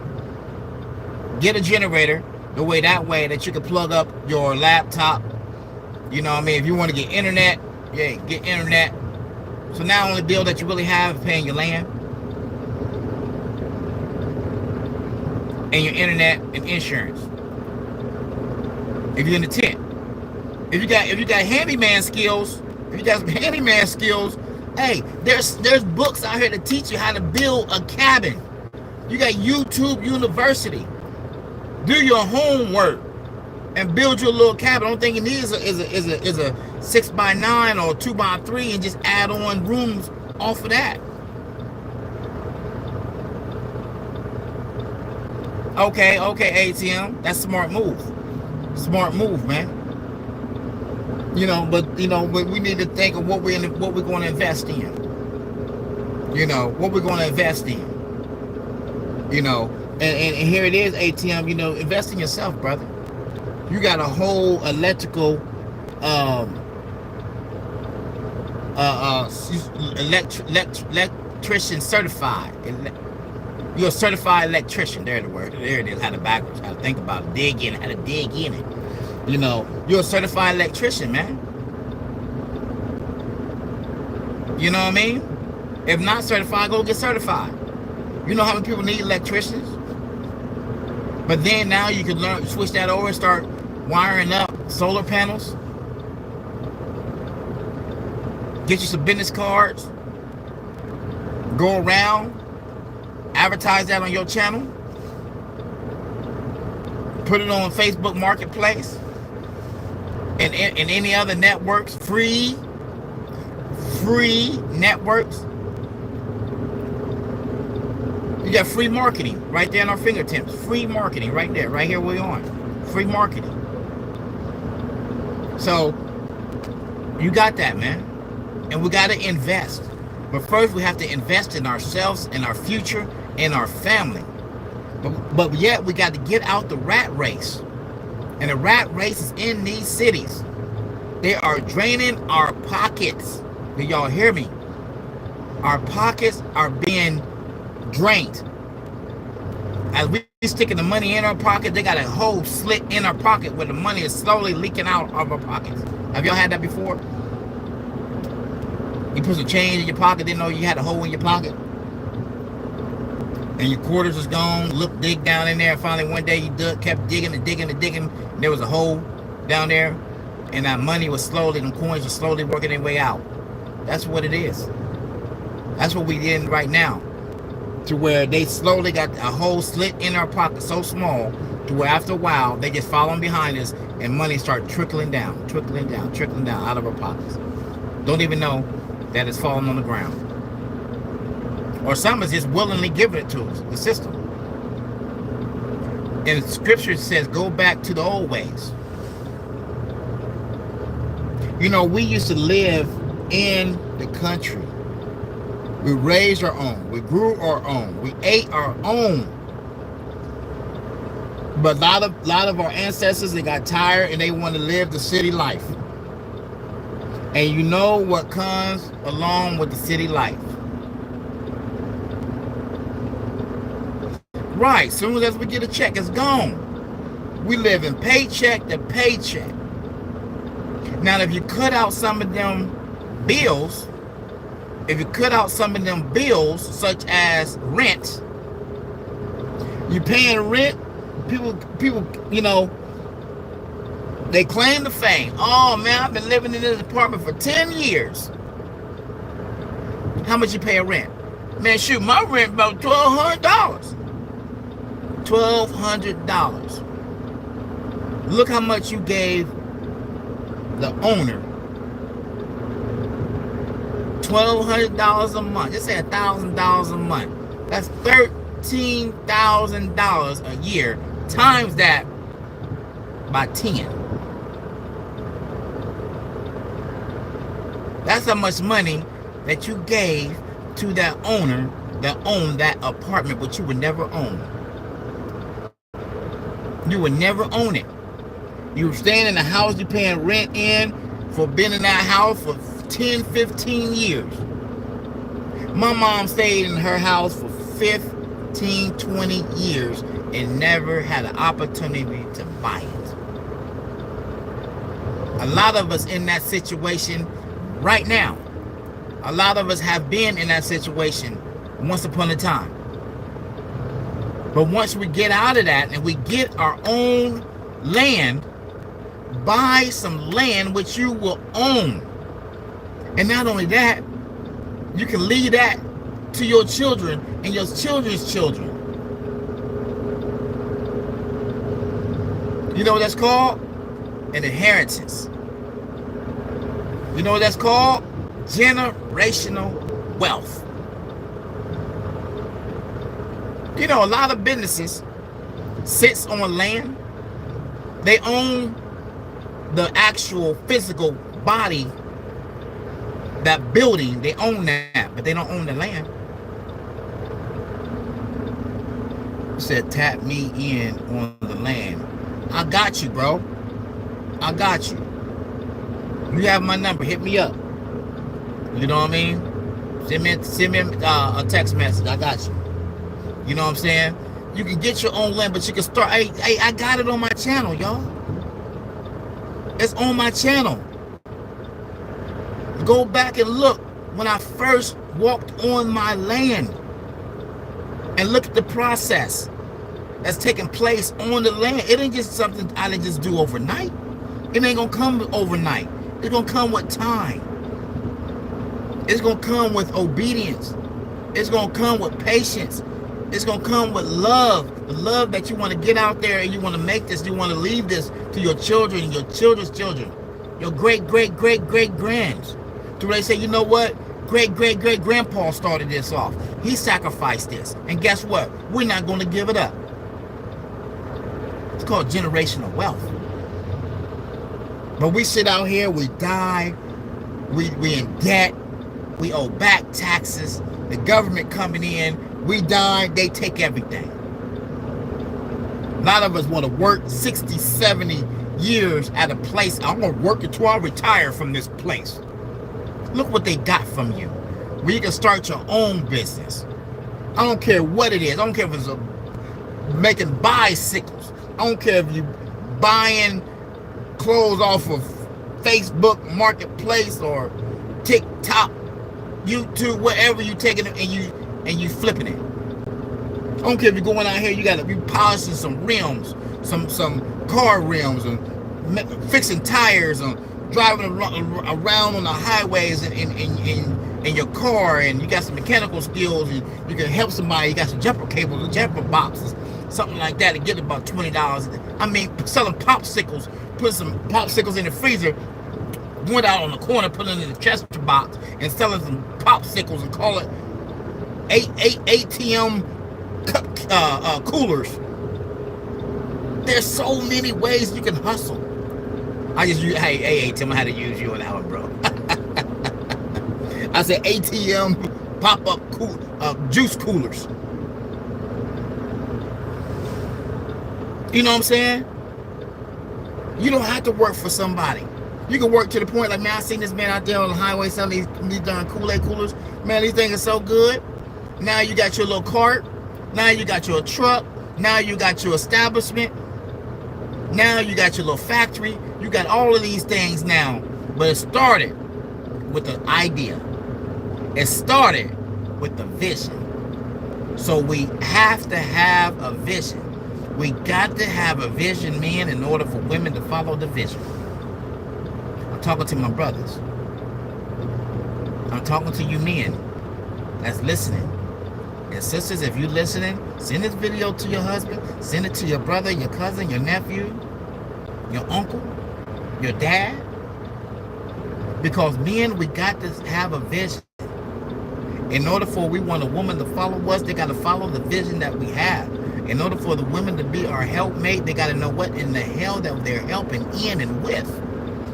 Get a generator that way that you can plug up your laptop. You know what I mean? If you want to get internet, yeah, get internet. So now only bill that you really have is paying your land and your internet and insurance. If you're in the tent. If you got handyman skills, hey, there's books out here to teach you how to build a cabin. You got YouTube University. Do your homework and build your little cabin. I don't think it needs is a 6x9 or 2x3 and just add on rooms off of that. Okay, ATM. That's a smart move. Smart move, man. But we need to think of what we're going to invest in. What we're going to invest in. And here it is, ATM. Invest in yourself, brother. You got a whole electrical, electrician certified. You're a certified electrician. There's the word. There it is. How to backwards. How to think about it. Dig in. How to dig in it. You know, you're a certified electrician, man. You know what I mean? If not certified, go get certified. You know how many people need electricians? But then now you can learn, switch that over and start wiring up solar panels. Get you some business cards. Go around. Advertise that on your channel. Put it on Facebook Marketplace. And any other networks. Free networks. You got free marketing right there in our fingertips. Free marketing right there. Right here we're on. Free marketing. So, you got that, man. And we got to invest. But first we have to invest in ourselves, in our future, in our family. But yet we got to get out the rat race. And the rat race is in these cities. They are draining our pockets. Do y'all hear me? Our pockets are being drained. As we sticking the money in our pocket, they got a hole slit in our pocket where the money is slowly leaking out of our pockets. Have y'all had that before? You put some change in your pocket, didn't know you had a hole in your pocket. And your quarters was gone, dig down in there, and finally one day you kept digging and digging and digging, and there was a hole down there, and that money was slowly, them coins were slowly working their way out. That's what it is. That's what we in right now. To where they slowly got a hole slit in our pocket so small to where after a while they just following behind us and money start trickling down out of our pockets. Don't even know that it's falling on the ground. Or some is just willingly giving it to us, the system. And scripture says go back to the old ways. You know, we used to live in the country. We raised our own. We grew our own. We ate our own. But a lot of our ancestors, they got tired and they want to live the city life. And you know what comes along with the city life. Right, soon as we get a check, it's gone. We live in paycheck to paycheck. Now, if you cut out some of them bills, such as rent, you're paying rent, people, you know, they claim to fame. Oh man, I've been living in this apartment for 10 years. How much you pay a rent? Man, shoot, my rent about $1,200. $1,200. Look how much you gave the owner. $1,200 a month. Just say $1,000 a month. That's $13,000 a year. Times that by 10. That's how much money that you gave to that owner that owned that apartment, but you would never own. You would never own it. You were staying in the house, you paying rent in for being in that house for 10, 15 years. My mom stayed in her house for 15, 20 years and never had an opportunity to buy it. A lot of us in that situation right now. A lot of us have been in that situation once upon a time. But once we get out of that and we get our own land, buy some land which you will own. And not only that, you can leave that to your children and your children's children. You know what that's called? An inheritance. You know what that's called? Generational wealth. You know, a lot of businesses sits on land. They own the actual physical body, that building, they own that, but they don't own the land. It said tap me in on the land. I got you, bro. I got you. You have my number, hit me up. You know what I mean? Send me a text message. I got you. You know what I'm saying? You can get your own land, but you can start. Hey, I got it on my channel, y'all. It's on my channel. Go back and look when I first walked on my land and look at the process that's taking place on the land. It ain't just something I didn't just do overnight. It ain't gonna come overnight. It's gonna come with time. It's gonna come with obedience. It's gonna come with patience. It's gonna come with love. The love that you want to get out there and you want to make this, you want to leave this to your children and your children's children, your great grands. Do they say, you know what? Great grandpa started this off. He sacrificed this. And guess what? We're not going to give it up. It's called generational wealth. But we sit out here, we die, we in debt, we owe back taxes, the government coming in, we die, they take everything. A lot of us want to work 60, 70 years at a place. I'm going to work until I retire from this place. Look what they got from you. Where you can start your own business. I don't care what it is. I don't care if it's making bicycles. I don't care if you buying clothes off of Facebook Marketplace or TikTok, YouTube, wherever you taking it and you flipping it. I don't care if you're going out here, you polishing some rims, some car rims, and fixing tires, and driving around on the highways in your car, and you got some mechanical skills, and you can help somebody. You got some jumper cables, jumper boxes, something like that, to get about $20. I mean, selling popsicles, putting some popsicles in the freezer, went out on the corner, putting it in the chest box, and selling some popsicles and call it ATM coolers. There's so many ways you can hustle. Hey, tell me how to use you on that one, bro. I said ATM pop-up juice coolers. You know what I'm saying? You don't have to work for somebody. You can work to the point, like, man, I seen this man out there on the highway selling these darn Kool-Aid coolers. Man, these things are so good. Now you got your little cart. Now you got your truck. Now you got your establishment. Now you got your little factory. You got all of these things now. But it started with the idea. It started with the vision. So we have to have a vision. We got to have a vision, men, in order for women to follow the vision. I'm talking to my brothers. I'm talking to you men that's listening. And sisters, if you're listening, send this video to your husband, send it to your brother, your cousin, your nephew, your uncle, your dad. Because men, we got to have a vision. In order for we want a woman to follow us, they got to follow the vision that we have. In order for the women to be our helpmate, they got to know what in the hell that they're helping in and with.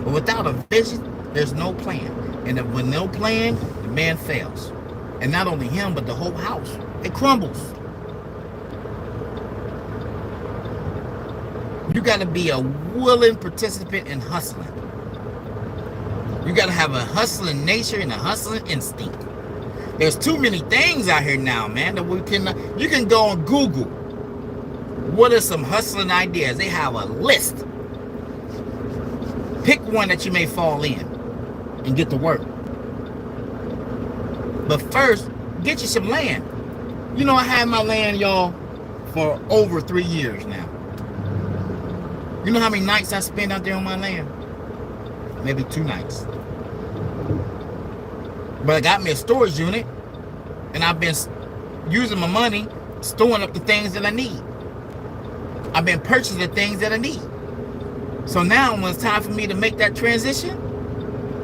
But without a vision, there's no plan. And with no plan, the man fails. And not only him, but the whole house. It crumbles. You got to be a willing participant in hustling. You got to have a hustling nature and a hustling instinct. There's too many things out here now, man, that we can. You can go on Google. What are some hustling ideas? They have a list. Pick one that you may fall in and get to work. But first, get you some land. You know, I had my land, y'all, for over 3 years now. You know how many nights I spent out there on my land? Maybe 2 nights. But I got me a storage unit, and I've been using my money, storing up the things that I need. I've been purchasing the things that I need. So now when it's time for me to make that transition,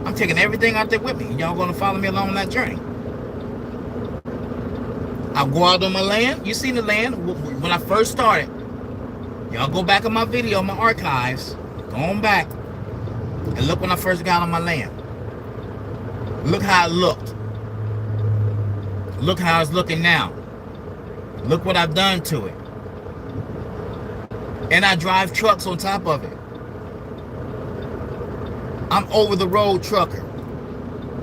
I'm taking everything out there with me. Y'all gonna follow me along that journey. I'll go out on my land. You seen the land when I first started. Y'all go back on my video, my archives. Go on back and look when I first got on my land. Look how it looked. Look how it's looking now. Look what I've done to it. And I drive trucks on top of it. I'm over the road trucker.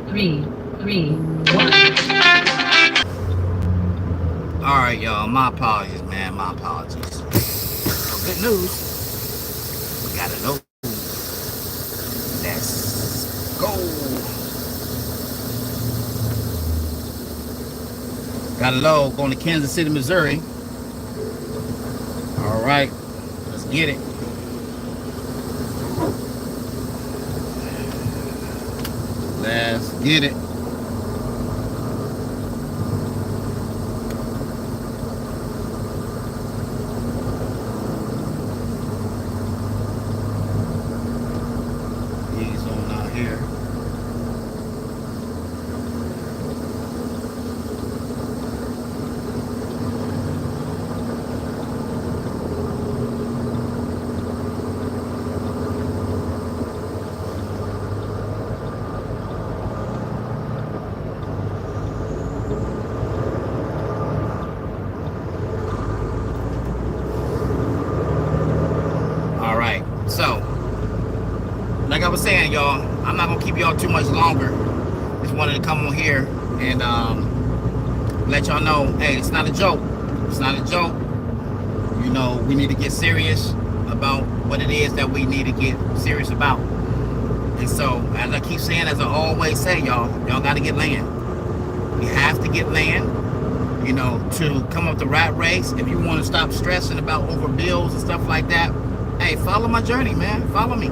3, 2, 1. All right, y'all. My apologies, man. My apologies. So good news. We got a load. Let's go. Got a load going to Kansas City, Missouri. All right, let's get it. Let's get it. He's on out here. So, like I was saying, y'all, I'm not gonna keep y'all too much longer. Just wanted to come on here and let y'all know, hey, it's not a joke. It's not a joke. You know, we need to get serious about what it is that we need to get serious about. And so, as I keep saying, as I always say, y'all gotta get land. You have to get land, you know, to come up the rat race. If you want to stop stressing about over bills and stuff like that, hey, follow my journey, man. Follow me.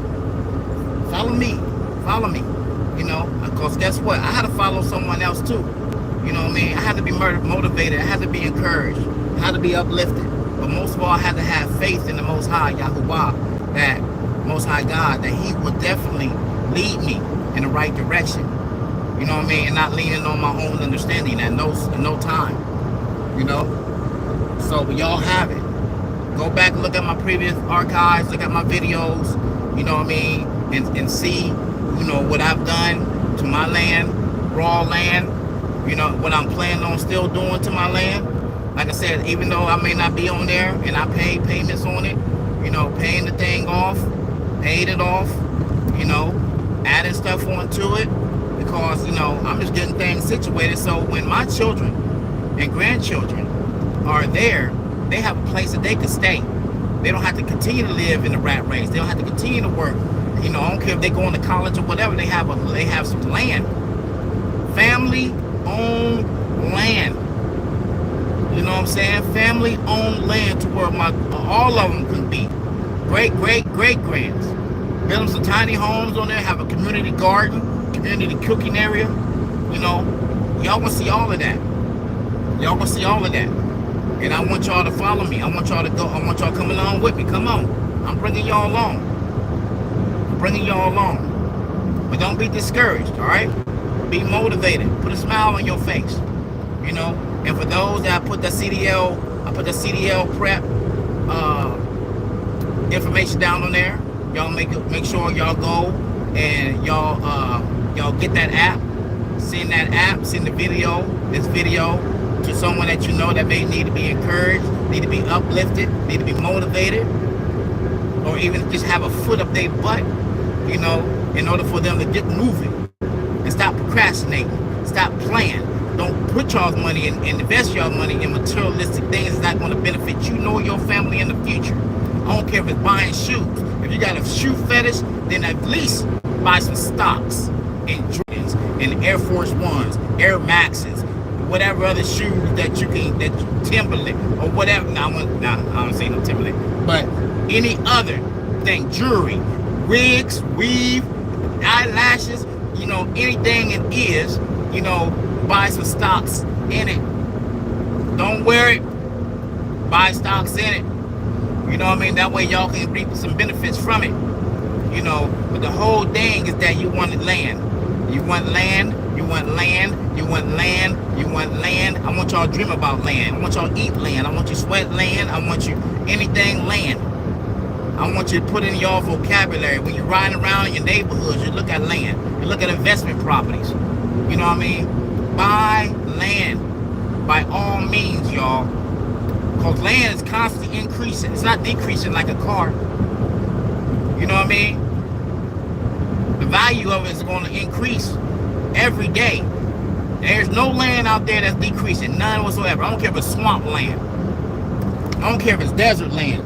Follow me. Follow me. You know, because guess what? I had to follow someone else too. You know what I mean? I had to be motivated. I had to be encouraged. I had to be uplifted. But most of all, I had to have faith in the Most High, Yahuwah, that Most High God, that He would definitely lead me in the right direction. You know what I mean? And not leaning on my own understanding at no time. You know? So y'all have it. Go back and look at my previous archives, look at my videos, you know what I mean, and see, you know, what I've done to my land, raw land, you know, what I'm planning on still doing to my land. Like I said, even though I may not be on there and I pay payments on it, you know, paying the thing off, paid it off, you know, adding stuff onto it, because, you know, I'm just getting things situated so when my children and grandchildren are there, they have a place that they can stay. They don't have to continue to live in the rat race. They don't have to continue to work. You know, I don't care if they go into college or whatever. They have some land, family-owned land. You know what I'm saying? Family-owned land to where all of them can be great-great-great-grands. Build them some tiny homes on there. Have a community garden, community cooking area. You know, y'all gonna see all of that. Y'all gonna see all of that. And I want y'all to follow me. I want y'all to go. I want y'all to come along with me. Come on. I'm bringing y'all along. I'm bringing y'all along. But don't be discouraged, all right? Be motivated. Put a smile on your face. You know? And for those that I put the CDL prep information down on there. Y'all make sure y'all go and y'all get that app. Send that app. Send this video to someone that you know that may need to be encouraged, need to be uplifted, need to be motivated, or even just have a foot up their butt, you know, in order for them to get moving and stop procrastinating, stop playing. Don't put y'all's money and invest y'all money in materialistic things that's not going to benefit you nor your family in the future. I don't care if it's buying shoes. If you got a shoe fetish, then at least buy some stocks and Jordans and Air Force Ones, Air Maxes, whatever other shoes that you can, Timberland or whatever. I don't say no Timberland, but any other thing, jewelry, wigs, weave, eyelashes, you know, anything it is, you know, buy some stocks in it. Don't wear it, buy stocks in it. You know what I mean? That way y'all can reap some benefits from it. You know, but the whole thing is that you want land. You want land, you want land, you want land, you want land. I want y'all to dream about land. I want y'all to eat land. I want you to sweat land. I want you anything land. I want you to put in your vocabulary. When you're riding around in your neighborhoods, you look at land. You look at investment properties. You know what I mean? Buy land. By all means, y'all. Because land is constantly increasing. It's not decreasing like a car. You know what I mean? The value of it is going to increase every day. There's no land out there that's decreasing, none whatsoever. I don't care if it's swamp land. I don't care if it's desert land.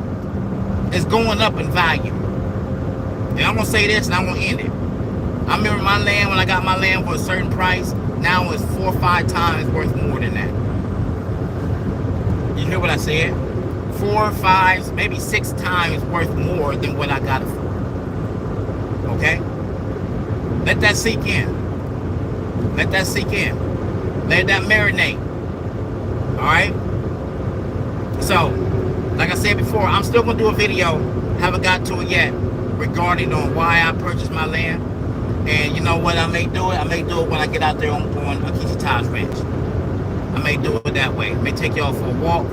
It's going up in value. And I'm gonna say this and I'm gonna end it. I remember my land, when I got my land for a certain price, now it's 4 or 5 times worth more than that. You hear what I said? 4, 5, maybe 6 times worth more than what I got it for. Okay? Let that sink in. Let that sink in. Let that marinate. Alright? So, like I said before, I'm still going to do a video, haven't got to it yet, regarding on why I purchased my land. And you know what, I may do it. I may do it when I get out there on Akichi Taj Ranch. I may do it that way. I may take y'all for a walk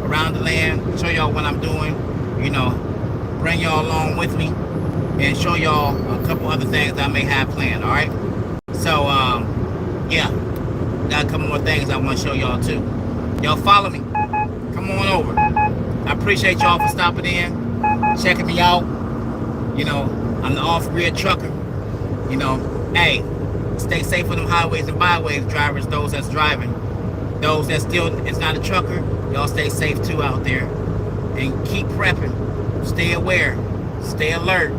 around the land, show y'all what I'm doing, you know, bring y'all along with me, and show y'all a couple other things that I may have planned, alright? So, yeah, got a couple more things I want to show y'all too. Y'all follow me. Come on over. I appreciate y'all for stopping in, checking me out. You know, I'm the off-grid trucker. You know, hey, stay safe on them highways and byways, drivers, those that's driving. Those that still is not a trucker, y'all stay safe too out there. And keep prepping. Stay aware. Stay alert.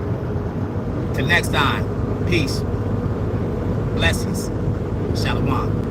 Till next time. Peace. Blessings. Shalom.